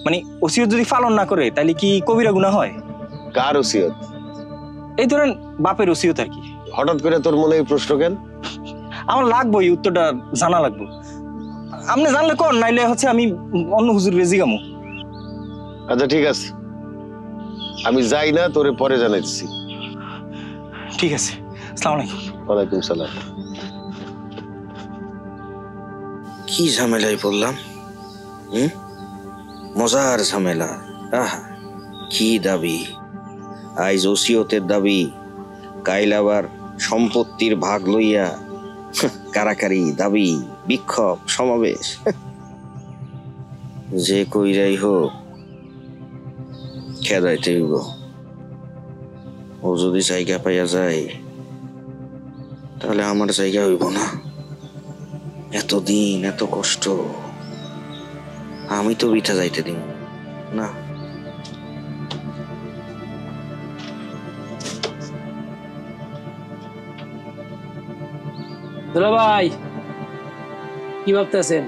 মানে ওসিয়ত যদি পালন না করে তাহলে কি কবিরা গুনাহ হয়? কার ওসিয়ত? এই ধরেন বাপের ওসিয়ত আর কি। হঠাৎ করে তোর মনে এই প্রশ্ন কেন? আমার লাগবো, এই উত্তরটা জানা লাগবো। আপনি জানলে কোন, নাইলে হচ্ছে আমি অন্য হুজুর রেজি গামু। আচ্ছা ঠিক আছে, আমি যাই না, তোরে পরে জানাইছি। ঠিক আছে, আসসালামু আলাইকুম। ওয়ালাইকুম সালাম। কি ঝামেলায় পড়লাম? মজার ঝামেলা। আহা, কি দাবি! আইজ ওসিয়তের দাবি, কাইল আবার সম্পত্তির ভাগ লইয়া কারাকারি, দাবি, বিক্ষোভ, সমাবেশ। যে কইরাই হোক খেদাইতে হইব। ও যদি জায়গা পাইয়া যায় তাহলে আমার জায়গা হইব না। এতদিন এত কষ্ট আমি তো বিঠা যাইতে দিব না। দুলা ভাই কি ভাবতেছেন?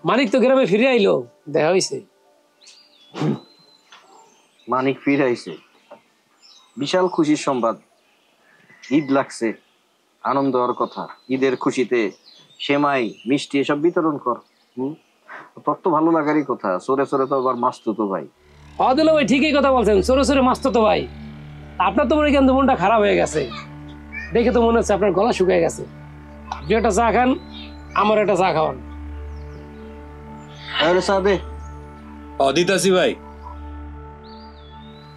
মানিক তো গ্রামে ফিরে আইলো, দেখা হইছে। মানিক ফিরে আইছে, বিশাল খুশির সংবাদ। ঈদ লাগছে, আনন্দ হওয়ার কথা। ঈদের খুশিতে সেমাই মিষ্টি এসব বিতরণ কর। তোর তো ভালো লাগারই কথা। সরে সরে তো আবার মাস্ত তো ভাই। দুলা ভাই ঠিকই কথা বলছেন, সরে সরে মাস্ত তো ভাই। আপনার তো মনে কিন্তু মনটা খারাপ হয়ে গেছে, দেখে তো মনে হচ্ছে আপনার গলা শুকিয়ে গেছে। আপনি একটা চা খান, আমার একটা চা খাওয়ান। চা দে। দিতাছি ভাই।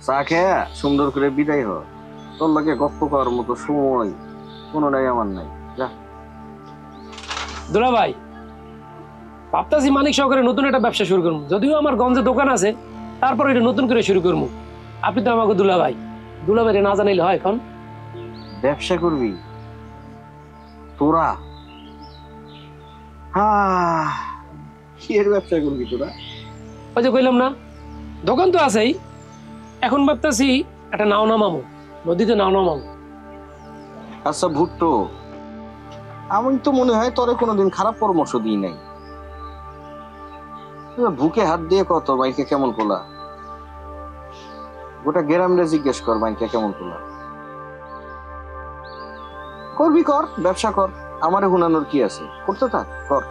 চা খেয়ে সুন্দর করে বিদায় হ। তোর লাগে গপ্প করার মতো সময় কোনোটাই আমার নাই। যা। দুলা ভাই ভাবতাছি মানিক সহকারে নতুন একটা ব্যবসা শুরু করবো। যদিও আমার গঞ্জে দোকান আছে, তারপর এটা নতুন করে শুরু করবো। আপনি তো আমাকে দুলা ভাই, দুলা ভাই না জানাইলে হয়। এখন ব্যবসা করবি তোরা? কি এর ব্যবসা করবি তোরা? ওই যে কইলাম না, দোকান তো আছেই। এখন ভাবতাছি একটা নাও নামাবো, নদীতে নাও নামাবো। আচ্ছা ভুট্টো, আমি তো মনে হয় তোরে কোনোদিন খারাপ পরামর্শ দিই নাই। বুকে হাত দিয়ে কত বাইকে কেমন কোলা, গোটা গ্রামে জিজ্ঞেস কর বাইকে কেমন কোলা। করবি কর, ব্যবসা কর, আমারে হুনানোর কি আছে? করতে থাক, কর।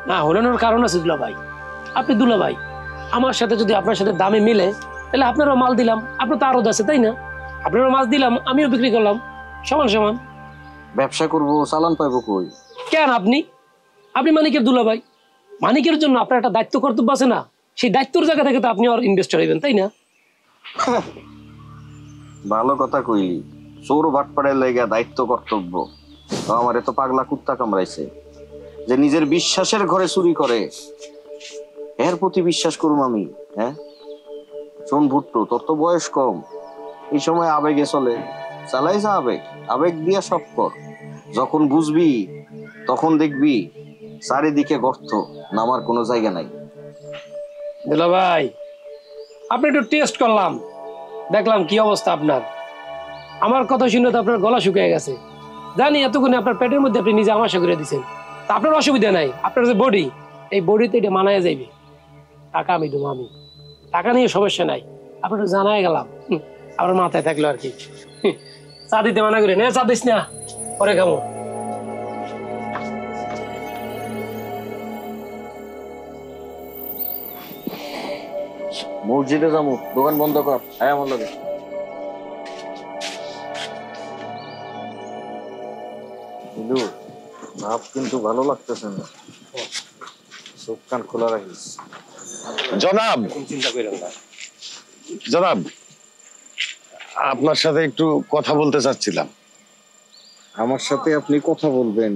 না হলানোর কারণ আছে দুলা ভাই। আপনি দুলা ভাই, আমার সাথে যদি আপনার সাথে দামে মিলে, তাহলে আপনারও মাল দিলাম, আপনার তো আরো আছে তাই না? আপনারও মাছ দিলাম, আমিও বিক্রি করলাম, সমান সমান। ব্যবসা করবো, চালান পাইবো কই? কেন আপনি আপনি মানিকের দুলা ভাই, মানিকের জন্য আপনার একটা দায়িত্ব কর্তব্য আছে না? সেই দায়িত্বের জায়গা থেকে তো আপনি আর ইনভেস্টর হইবেন তাই না? ভালো কথা কইলি। চোর বাটপাড়ের লেগে দায়িত্ব কর্তব্য, আমার এত পাগলা কুত্তা কামড়াইছে যে নিজের বিশ্বাসের ঘরে চুরি করে। এর প্রতি বিশ্বাস করুম আমি? হ্যাঁ শোন ভুট্টো, তোর তো বয়স কম, এই সময় আবেগে চলে। চালাই যা আবেগ, আবেগ দিয়া সব কর। যখন বুঝবি তখন দেখবি চারিদিকে গর্ত, নামার কোনো জায়গা নাই। দুলা ভাই আপনি একটু টেস্ট করলাম, দেখলাম কি অবস্থা আপনার। আমার কথা শুনে তো আপনার গলা শুকিয়ে গেছে। জানি এতক্ষণে আপনার পেটের মধ্যে আপনি নিজে আমাশা করে দিচ্ছেন, তা আপনার অসুবিধা নাই। আপনার যে বডি, এই বডিতে এটা মানায় যাইবে। টাকা আমি দেবো, আমি টাকা নিয়ে সমস্যা নাই। আপনার জানাই গেলাম, আপনার মাথায় থাকলো আর কি। চা দিতে মানা করে, চা দিস না, পরে খাবো। মসজিদে যাবো, দোকান বন্ধ কর। হ্যাঁ আমার লাগে ভাব কিন্তু ভালো লাগতেছে না। চোখ কান খোলা রাখিস। জনাব, চিন্তা করেন না। জনাব আপনার সাথে একটু কথা বলতে চাচ্ছিলাম। আমার সাথে আপনি কথা বলবেন,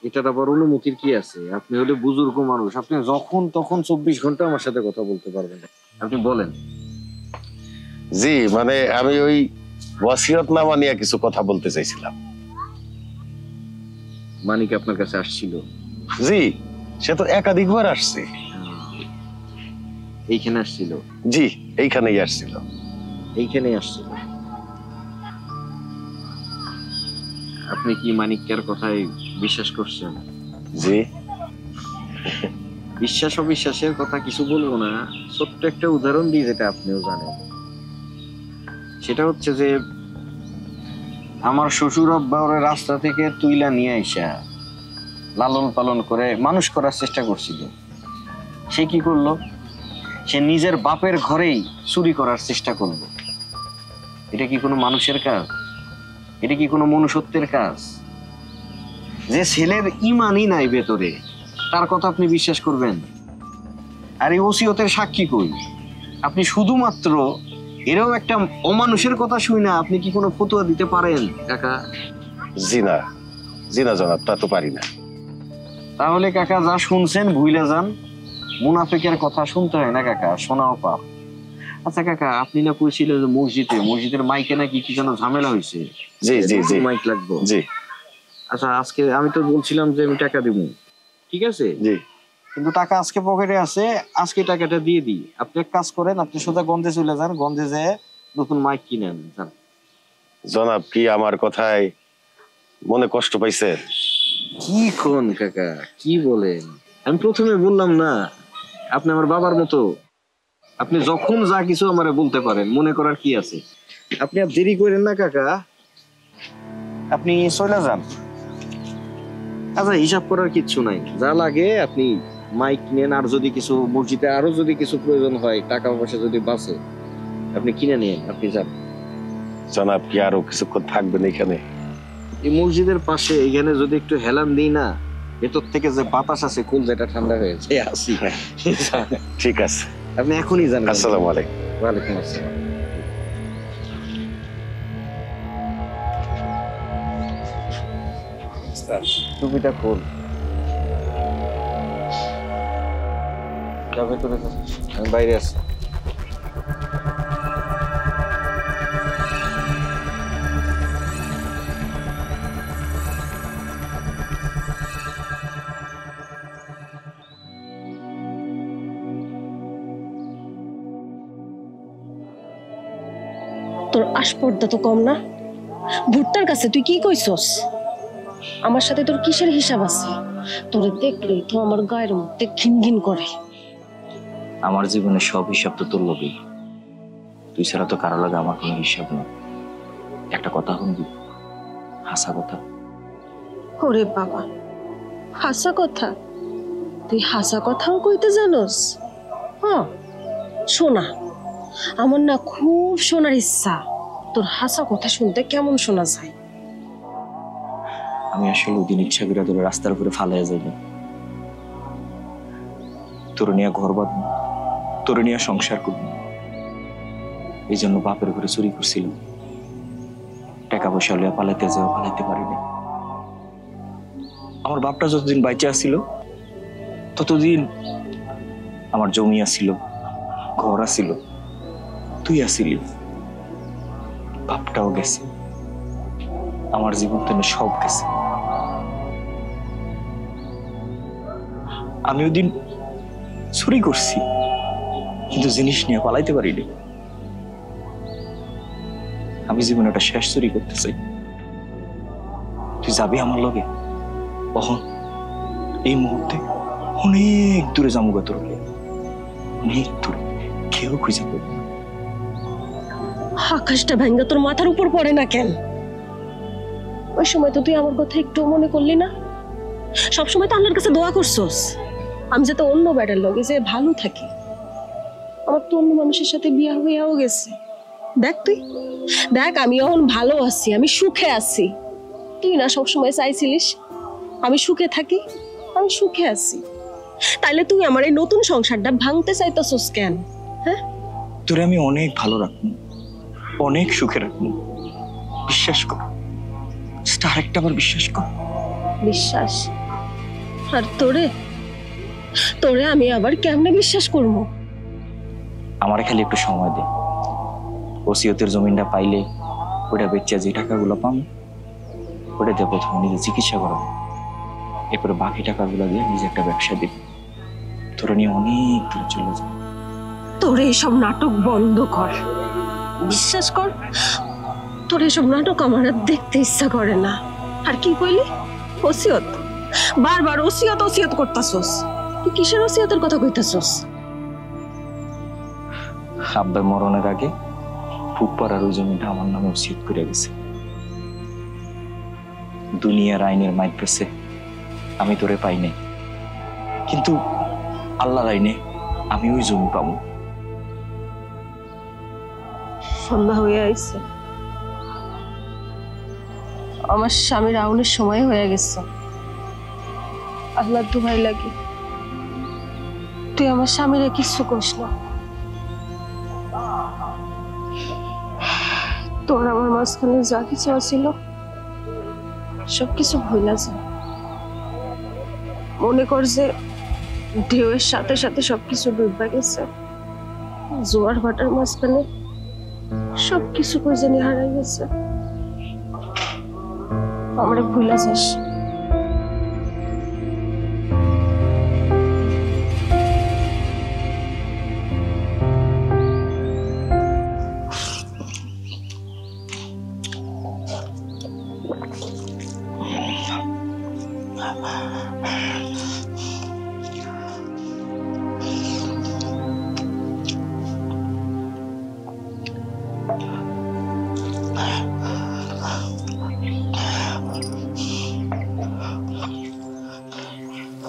এটার আবার অনুমতির কি আছে? আপনি হলে বুজুর্গ মানুষ, আপনি যখন তখন 24 ঘন্টা আমার সাথে কথা বলতে পারবেন। আপনি বলেন। জি মানে আমি ওই ওয়াসিয়তনামা নিয়ে কিছু কথা বলতে চাইছিলাম। মানিক আপনার কাছে আসছিল? জি, সে তো একাধিকবার আসছে। এইখানে আসছিল? জি, এইখানেই আসছিল। এইখানেই আসছিল। আপনি কি মানিকের কথায় বিশ্বাস করছেন? জি। বিশ্বাস অবিশ্বাসের কথা কিছু বলবো না, ছোট্ট একটা উদাহরণ দিই যেটা আপনিও জানেন। সেটা হচ্ছে যে আমার শ্বশুর আব্বা ওরা রাস্তা থেকে তুইলা নিয়ে আইসা লালন পালন করে মানুষ করার চেষ্টা করছিল। সে কি করলো? সে নিজের বাপের ঘরেই চুরি করার চেষ্টা করলো। এটা কি কোনো মানুষের কাজ? এটা কি কোনো মনুষ্যত্বের কাজ? যে ছেলের ইমানই নাই ভেতরে, তার কথা আপনি বিশ্বাস করবেন? আর এই ওসিয়তের সাক্ষী কই? আপনি শুধুমাত্র এরকম একটা অমানুষের কথা শুই না, আপনি কি কোনো ফতোয়া দিতে পারেন কাকা? জি না, জি না জনাব, তা তো পারি না। তাহলে কাকা যা শুনছেন ভুলে যান। মুনাফিকের কথা শুনতে হয় না কাকা, শোনাও পাপ। আচ্ছা কাকা, আপনি না কইছিলেন যে মসজিদের মাইকে নাকি কি যেন ঝামেলা হয়েছে? জি জি জি, মাইক লাগবে। জি। আচ্ছা আজকে আমি তো বলছিলাম যে আমি টাকা দিব, ঠিক আছে? জি। কিন্তু টাকা আজকে পকেটে আছে, আজকে টাকাটা দিয়ে দিই। আপনি এক কাজ করেন, আপনি সোজা গঞ্জে চলে যান, গঞ্জে যেয়ে নতুন মাইক কিনেন। যান। জনাব কি আমার কথায় মনে কষ্ট পাইছে? কি কোন কাকা, কি বলেন? আমি প্রথমে বললাম না আপনি আমার বাবার মতো, আপনি যখন যা কিছু আমারে বলতে পারেন, মনে করার কি আছে। আপনি আর দেরি করেন না কাকা, আপনি চলে যান। আচ্ছা হিসাব করার কিচ্ছু নাই, যা লাগে আপনি মাইক নেন, আর যদি কিছু মসজিদে আরো যদি কিছু প্রয়োজন হয়, টাকা পয়সা যদি বাঁচে আপনি কিনে নিন, আপনি যান। জনাব কি আরো কিছুক্ষণ থাকবেন এখানে? এই মসজিদের পাশে এখানে যদি একটু হেলান দিই না, ভেতর থেকে যে বাতাস আছে কুল যেটা ঠান্ডা হয়েছে আসি। ঠিক আছে, আপনি এখনই যান। আসসালামু আলাইকুম। ওয়ালাইকুম আসসালাম। টুপিটা খোল, ভেতরে আমি বাইরে আছি। তোর আসপর্দা তো কম না। ভুট্টার কাছে তুই কি কইছস? আমার সাথে তোর কিসের হিসাব আছে? তোরে দেখলেই তো আমার গায়ের মধ্যে ঘিন ঘিন করে। আমার জীবনে সব হিসাব তো তোর লোকেই, তুই ছাড়া তো কারো লাগে আমার কোনো হিসাব নেই। একটা কথা শুনবি, হাসা কথা। ওরে বাবা, হাসা কথা? তুই হাসা কথাও কইতে জানোস? হ্যাঁ শোনা, আমার না খুব শোনার ইচ্ছা। তোর হাসা কথা শুনতে কেমন শোনা যায়? আমি আসলে ওদিন ইচ্ছা করে তোর রাস্তার উপরে ফালাইয়া যাইব, তোর নিয়ে ঘর বাঁধব, তোর নিয়ে সংসার করব। এই জন্য বাপের ঘরে চুরি করছিলাম, টাকা পয়সা লিয়া পালাইতে যাওয়া পালাইতে পারিনি। আমার বাপটা যতদিন বাইচে আসছিল ততদিন আমার জমি আসছিল, ঘর আসছিল, তুই আসিলি, বাপটাও গেছে, আমার জীবন থেকে সব গেছে। আমি ওদিন চুরি করছি, কিন্তু জিনিস নিয়ে পালাইতে পারিনি। আমি জীবনে একটা শেষ চুরি করতে চাই। তুই যাবি আমার লগে? কখন? এই মুহূর্তে অনেক দূরে যাবো, তোর অনেক দূরে, কেউ খুঁজে পাবো না। আকাশটা ভাঙ্গা তোর মাথার উপর পড়ে না কেন? ওই সময় তো তুই আমার কথা একটু মনে করলি না? সবসময় তো আল্লাহর কাছে দোয়া করছস আমি যাতে অন্য বেটার লগে যে ভালো থাকি। আমার তো অন্য মানুষের সাথে বিয়া হইয়াও গেছে। দেখ তুই, দেখ আমি এখন ভালো আছি, আমি সুখে আছি। তুই না সবসময় চাইছিলিস আমি সুখে থাকি? আমি সুখে আছি, তাইলে তুই আমার এই নতুন সংসারটা ভাঙতে চাইতেছস কেন? হ্যাঁ, তোরে আমি অনেক ভালো রাখবো, অনেক সুখে রাখবো, বিশ্বাস কর। আরেকটা আবার বিশ্বাস কর। বিশ্বাস? আর তোরে তোরে আমি আবার কেমনে বিশ্বাস করবো? আমার খালি একটু সময় দে, ওসিয়তের জমিনটা পাইলে ওটা বেচা যে টাকাগুলো পাম ওটা দিয়ে প্রথমে নিজে চিকিৎসা করাবো, এরপরে বাকি টাকাগুলো দিয়ে নিজে একটা ব্যবসা দিব, তোরা নিয়ে অনেক দূর চলে যাবে। তোর এইসব নাটক বন্ধ কর, বিশ্বাস কর। তোর এইসব নাটক আমার আর দেখতে ইচ্ছা করে না। আর কি কইলি? ওসিয়ত? বারবার ওসিয়ত ওসিয়ত করতাছস। তুই কিসের ওসিয়তের কথা কইতাছস? আব্বার মরণের আগে ফুপ্পার আর ওই জমিটা আমার নামে ওসিয়ত করে গেছে। দুনিয়ার আইনের মাইপেছে আমি তোরে পাই নাই, কিন্তু আল্লাহর আইনে আমি ওই জমি পাবো। সন্ধ্যা হয়ে আইছে, আমার স্বামীর আউনের সময় হয়ে গেছে। আল্লাহ দুহাই লাগে, তুই আমার স্বামীরে কিছু করিস না। তোর আমার মাঝখানে যা কিছু আছিল সবকিছু ভুলা যায়। মনে কর যে ঢেউয়ের সাথে সাথে সবকিছু ডুববা গেছে, জোয়ার ভাটার মাঝখানে সবকিছু কই জানি হারাই গেছে। আমরা ভুলা যাস।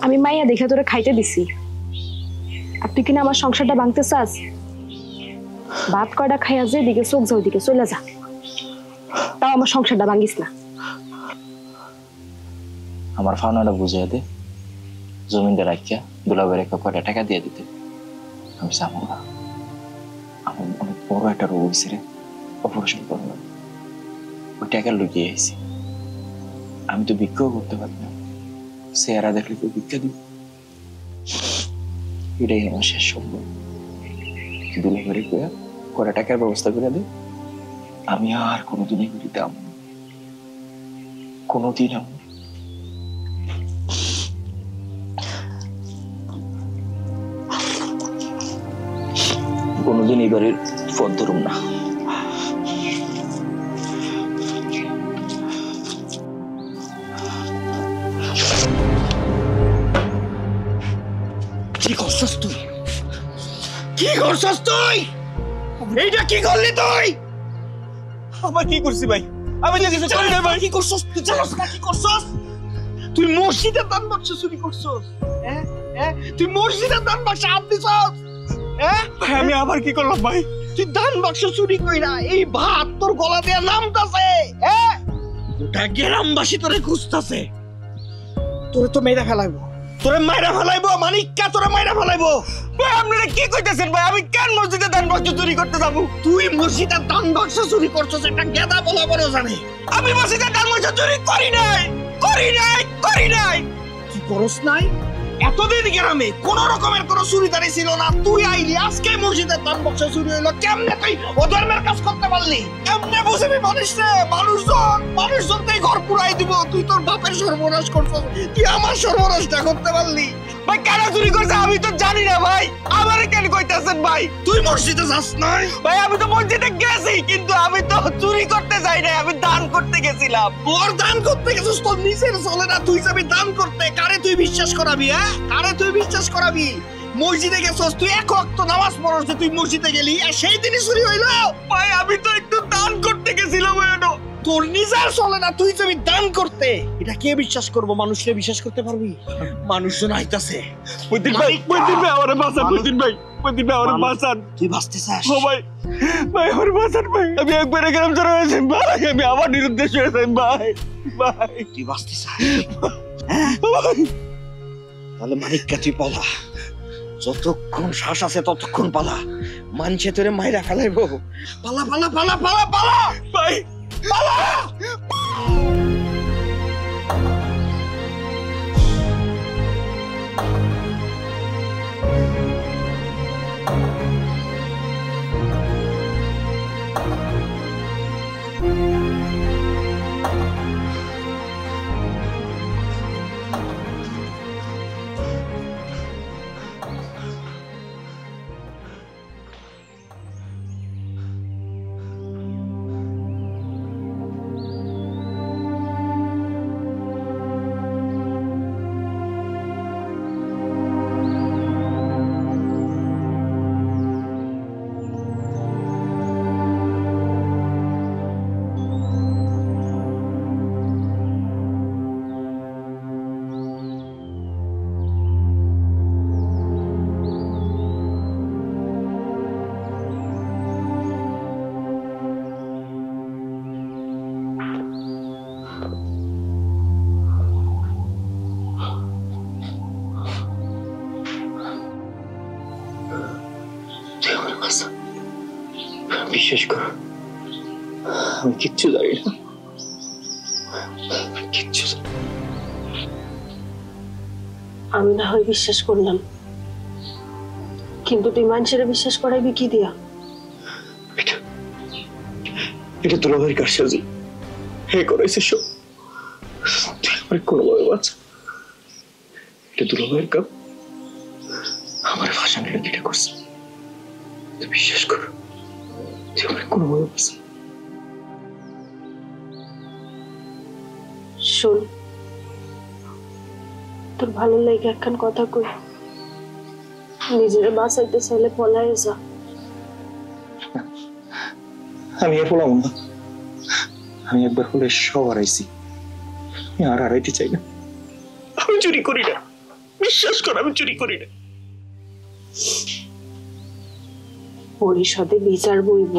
আমি মাইয়া দেখে তোরে খাইতে দিছি, আর তুই কিনা আমার সংসারটা ভাঙতে চাস? ভাত কয়টা খাইয়া যে দিকে চোখ যাও দিকে চলে যা, তাও আমার সংসারটা ভাঙিস না। আমার ফাওনাটা বুঝিয়ে দে, জমিনটা রাখিয়া দুলাভাইয়ের একটা কয়টা টাকা দিয়ে দিতে। আমি যাবো না, আমার অনেক বড় একটা রোগ হয়েছে রে, অপারেশন করবো। ওই টাকা লুকিয়ে আইছি, আমি তো ভিক্ষাও করতে পারি না, চেহারা দেখলে কেউ ভিক্ষা দিব? এটাই আমার শেষ সম্ভব। দুলাভাইয়ের কয়া কয়টা টাকার ব্যবস্থা করে দে, আমি আর কোনোদিনই করি দাম, কোনোদিন আমি কোনোদিন এই বাড়ির পথ ধরুম না। কি করছস তুই? কি করছস তুই? এইটা কি করলি তুই? আমার কি করছি ভাই? আমি তো কিছু করি না ভাই। কি করছস তুই? জানোস না কি করছস? তুই মসজিদের দান বাক্স চুরি করছস? হ্যাঁ হ্যাঁ, তুই মসজিদের দান বাক্স হাত দিছস? হ্যাঁ ভাই আমি আবার কি করলাম ভাই? তুই দান বাক্স চুরি কইরা এই ভাত তোর গলা দিয়ে নামতাছে, হ্যাঁ? গোটা গ্রামবাসী তোরে খুঁজতাছে, তোরে তো মেয়েরা ফেলাইবো, তোরে মাইরা ফেলাইবো, মানিক্কা তোরে মাইরা ফেলাইবো। ভাই আপনারা কি কইতাছেন ভাই? আমি কেন মসজিদে দান বাক্স চুরি করতে যাবো? তুই মসজিদের দান বাক্স চুরি করছস, একটা গেদা বলা বড় জানে। আমি মসজিদে দান বাক্স চুরি করি নাই, করি নাই, করি নাই। তুই করস নাই? এতদিন গ্রামে কোন রকমের কোন চুরিদারি ছিল না, তুই আইলি আজকে মসজিদের দান বাক্স চুরি হইলো। কেমনে তুই অধর্মের কাজ করতে পারলি? কেমনে বুঝবি মানুষ রে? মানুষজন তুই ঘর পুরাই দিব। তুই তোর বাপের সর্বনাশ করছস, তুই আমার সর্বনাশটা করতে পারলি? ভাই কেন চুরি করছে আমি তো জানি না ভাই, আমারে কেন কইতাছেন ভাই? তুই মসজিদে যাস নাই? ভাই আমি তো মসজিদে গেছি, কিন্তু আমি তো চুরি করতে যাই নাই, আমি দান করতে গেছিলাম। তোর দান করতে গেছিস, তোর নিজের চলে না, তুই যাবি দান করতে। কারে তুই বিশ্বাস করাবি? হ্যাঁ, কারে তুই বিশ্বাস করাবি? মসজিদে গেছস, তুই এক ওয়াক্ত নামাজ পড়ছস, তুই মসজিদে গেলি আর সেই দিনই চুরি হইলো? ভাই আমি তো একটু দান করতে গেছিলাম। তোর নিজের চলে না, তুই যাবি দান করতে। এটা কে বিশ্বাস করবো? মানুষকে বিশ্বাস করতে পারবি? মানুষজন আইতাছে। মতিন ভাই আমারে বাঁচান, মতিন ভাই আমারে বাঁচান। তুই বাঁচতে চাস? ও ভাই আমারে বাঁচান ভাই, আমি একবার গ্রাম চলে গেছি ভাই, আমি আবার নিরুদ্দেশ হয়েছি ভাই। তুই বাঁচতে চাস? তাহলে মানিককে তুই পালা, যতক্ষণ শ্বাস আছে ততক্ষণ পালা। মানছে তোরে মাইরা ফেলাইবো। পালা পালা পালা পালা পালা ভাই, পালা। বিশ্বাস কর, আমি কিচ্ছু জানি না, কিচ্ছু জানি না। আমি না হয় বিশ্বাস করলাম, কিন্তু তুই মানুষেরা বিশ্বাস করাইবি কি দিয়া? এটা দুলাভাইয়ের কারসাজি, হে করেছে সব। তুই আমার কোনোভাবে বাঁচা, এটা দুলাভাইয়ের কাম, আমার ভাষানের এটা করছে। তুই বিশ্বাস কর, তুই আমার কোনোভাবে বাঁচা। শোন, তোর ভালো লাগে একখান কথা কই, নিজেরা বাঁচাইতে চাইলে পলায় যা। আমি আর বললাম না, আমি একবার হলে সব হারাইছি, আমি আর হারাইতে চাই না। আমি চুরি করি না, বিশ্বাস কর আমি চুরি করি না। পরিষদে বিচার বইব,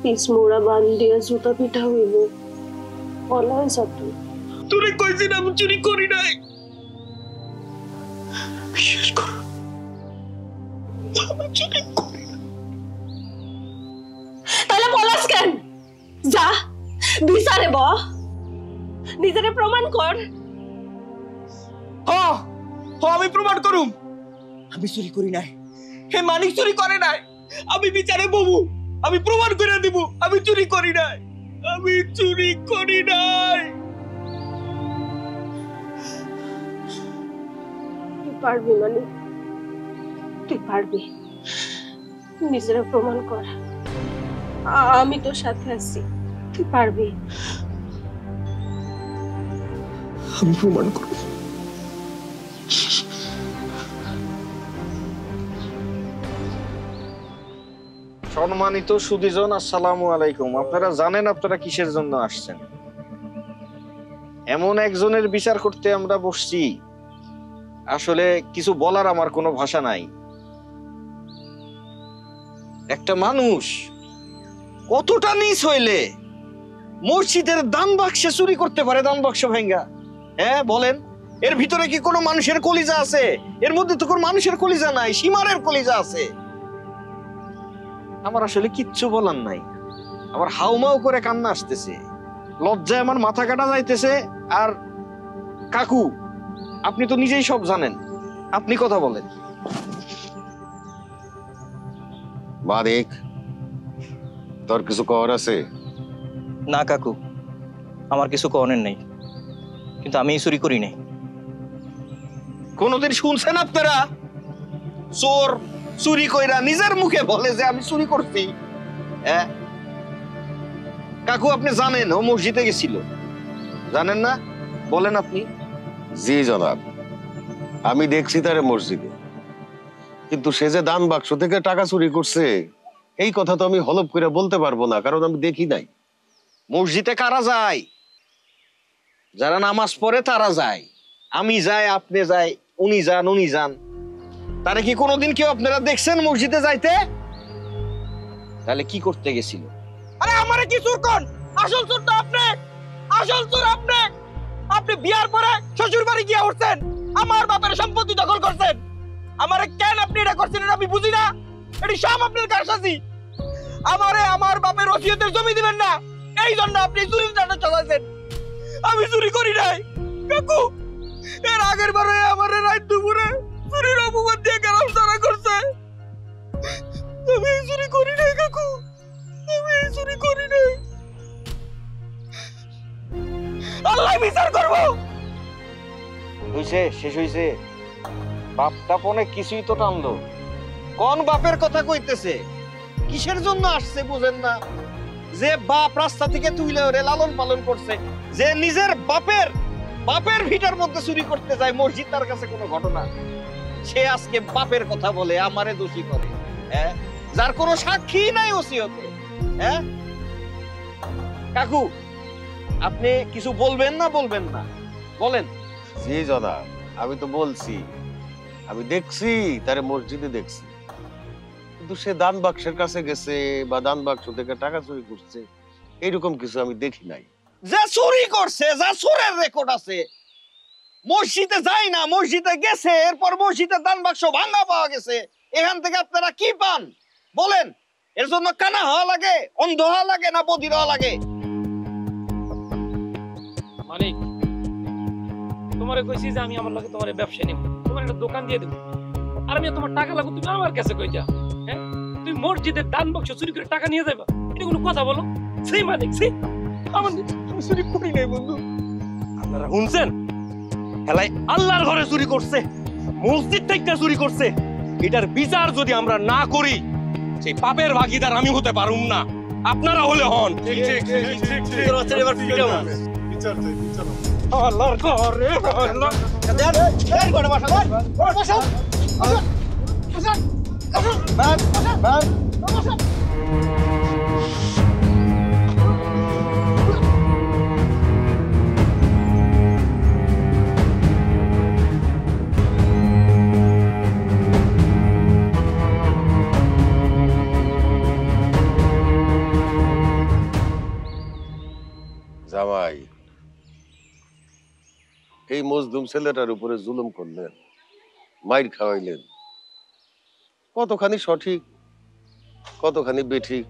পিসমোড়া বান দিয়া জুতা পিঠা হইব, বলাই যত। তোরে কইছি না আমি চুরি করি নাই, বিশ্বাস কর আমি চুরি করি না। তাহলে বলাস কেন? যা বিচারে ব, নিজেরে প্রমাণ কর। আমি প্রমাণ করুম আমি চুরি করি নাই, হে মানিক চুরি করে নাই। আমি বিচারে ববু, আমি প্রমাণ করে দিব আমি চুরি করি নাই, আমি চুরি করি নাই। তুই পারবি মানে, তুই পারবি, নিজেরা প্রমাণ কর। আমি তোর সাথে আছি, তুই পারবি। আমি প্রমাণ করব। সম্মানিত সুধীজন, আসসালামু আলাইকুম। আপনারা জানেন আপনারা কিসের জন্য আসছেন? এমন একজনের বিচার করতে আমরা বসছি, আসলে কিছু বলার আমার কোনো ভাষা নাই। একটা মানুষ কতটা নিচ হইলে মসজিদের দান বাক্সে চুরি করতে পারে? দান বাক্স ভাঙ্গা, হ্যাঁ বলেন, এর ভিতরে কি কোনো মানুষের কলিজা আছে? এর মধ্যে তো কোনো মানুষের কলিজা নাই, সীমারের কলিজা আছে। আমার আসলে কিচ্ছু বলার নাই, আমার হাউমাউ করে কান্না আসতেছে, লজ্জায় আমার মাথা কাটা যাইতেছে। আর কাকু, আপনি তো নিজেই সব জানেন, আপনি কথা বলেন। মানিক, তোর কিছু কর আছে? না কাকু, আমার কিছু কনের নেই, কিন্তু আমি চুরি করি নাই। কোনদিন শুনছেন আপনারা চোর চুরি কইরা নিজের মুখে বলে যে আমি চুরি করছি? হ্যাঁ কাকু, আপনি জানেন ও মসজিদে গেছিল, জানেন না? বলেন আপনি। জি জনাব, আমি দেখছি তারে মসজিদে, কিন্তু সে যে দান বাক্স থেকে টাকা চুরি করছে এই কথা তো আমি হলফ করে বলতে পারবো না, কারণ আমি দেখি নাই। মসজিদে কারা যায়? যারা নামাজ পড়ে তারা যায়। আমি যাই, আপনি যাই, উনি যান, উনি যান। তারে কি কোনোদিন কেউ আপনারা দেখছেন মসজিদে যাইতে? তাহলে কি করতে গেছিল? আরে আমারে কি চোর কোন? আসল চোর তো আপনি, আসল চোর আপনি। আপনি বিয়ার পরে শ্বশুর বাড়ি গিয়ে উঠছেন, আমার বাপের সম্পত্তি দখল করছেন। আমারে কেন আপনি এটা করছেন এটা আমি বুঝি না। এটি সব আপনার কারসাজি। আমারে আমার বাপের ওসিয়তের জমি দিবেন না, এই জন্য আপনি চুরির নাটক চালাইছেন। আমি চুরি করি নাই কাকু, এর আগের বারে আমারে রাত দুপুরে চুরির অপবাদ দিয়ে গেলাম তারা করছে। আমি চুরি করি নাই কাকু, আমি চুরি করি নাই। আল্লাহ বিচার করবো। হইছে, শেষ হইছে। বাপটা পনে কিছুই তো টানলো। কোন বাপের কথা কইতেছে? কিসের জন্য আসছে বুঝেন না? যে বাপ রাস্তা থেকে তুইলে ওরে লালন পালন করছে, যে নিজের বাপের ভিটার মধ্যে চুরি করতে যায়, মসজিদ তার কাছে কোনো ঘটনা, সে আজকে বাপের কথা বলে আমারে দোষী করে। হ্যাঁ, যার কোনো সাক্ষী নাই ওসিয়তে। হ্যাঁ কাকু, আপনি কিছু বলবেন না? বলবেন না? বলেন। জি জনাব, আমি তো বলছি আমি দেখছি তারে মসজিদে দেখছি, কিন্তু সে দান বাক্সের কাছে গেছে বা দান বাক্স থেকে টাকা চুরি করছে এইরকম কিছু আমি দেখি নাই। যে চুরি করছে, যা চোরের রেকর্ড আছে, মসজিদে যায় না, মসজিদে গেছে, এরপর মসজিদের দান বাক্স ভাঙা পাওয়া গেছে, এখান থেকে আপনারা কি পান বলেন? এর জন্য কানা হওয়া লাগে, অন্ধ হওয়া লাগে, না বধির হওয়া লাগে? মানিক, তোমারে কইছি যে আমি আমার লাগে তোমার ব্যবসা নিব, তোমার একটা দোকান দিয়ে দেব, আর আমি তোমার টাকা লাগবে তুমি আমার কাছে কইতা। হ্যাঁ, তুই মসজিদের দান বাক্স চুরি করে টাকা নিয়ে যাবা, এটা কোনো কথা বলো? সেই মানিক, সেই আমি চুরি করি নাই বন্ধু। আপনারা শুনছেন? হেলাই আল্লাহর ঘরে চুরি করছে, মসজিদ থেকে চুরি করছে। এটার বিচার যদি আমরা না করি, সেই পাপের ভাগীদার আমি হতে পারুম না, আপনারা হলে হন। ঠিক ঠিক ঠিক ঠিক ঠিক। এবার পিটাও বিচার চাই, বিচার। আল্লাহর ঘরে আল্লাহ দেন দেন করে বসা বসা বসা বসা বসা। জামাই এই মজদুম ছেলেটার উপরে জুলুম করলেন, মাইর খাওয়াইলেন, কতখানি সঠিক কতখানি বেঠিক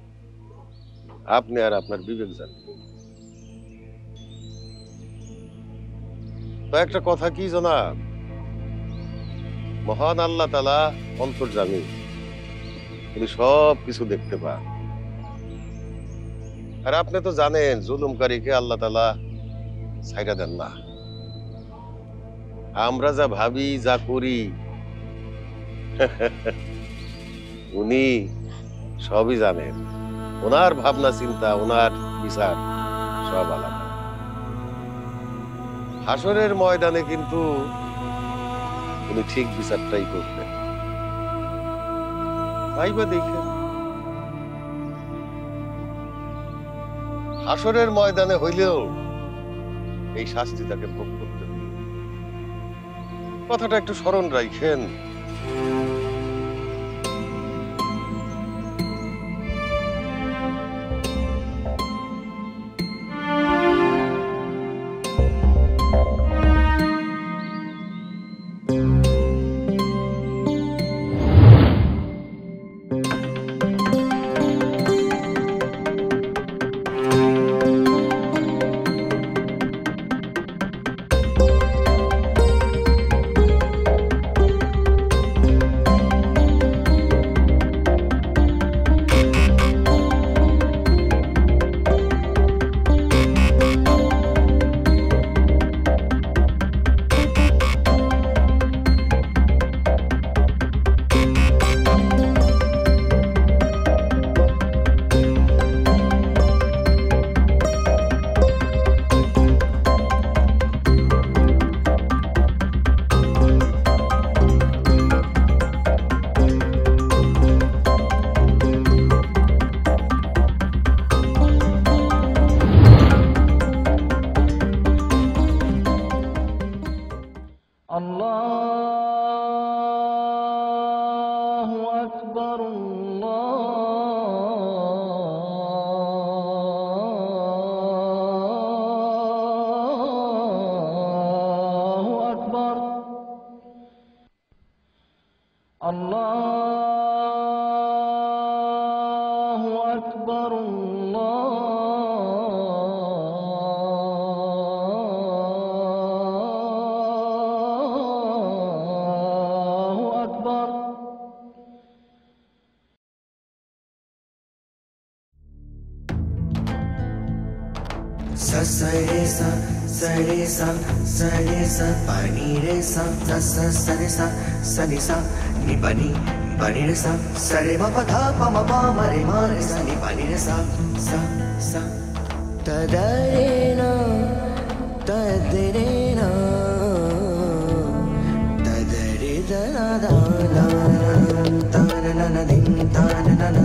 আপনি আর আপনার বিবেক জানেন। তো একটা কথা কি জনাব, মহান আল্লাহ তাআলা অন্তর্যামী, তিনি সব কিছু দেখতে পান। আর আপনি তো জানেন জুলুমকারীকে আল্লাহ তাআলা ছাইড়া দেন না। আমরা যা ভাবি যা করি উনি সবই জানেন, ওনার ভাবনা চিন্তা ওনার বিচার সব আলাদা। হাসরের ময়দানে কিন্তু উনি ঠিক বিচারটাই করবেন, ভাইবা দেখেন। হাসরের ময়দানে হইলেও এই শাস্তি তাকে ভোগ করতে হবে। কথাটা একটু স্মরণ রাখেন। pani re sa sa sa sa re sa sa ni sa ni pani re sa sa re ma pa tha pa ma re ma re sa ni pani re sa sa sa ta da re na ta de re na ta da re da na da na ta na na din ta na na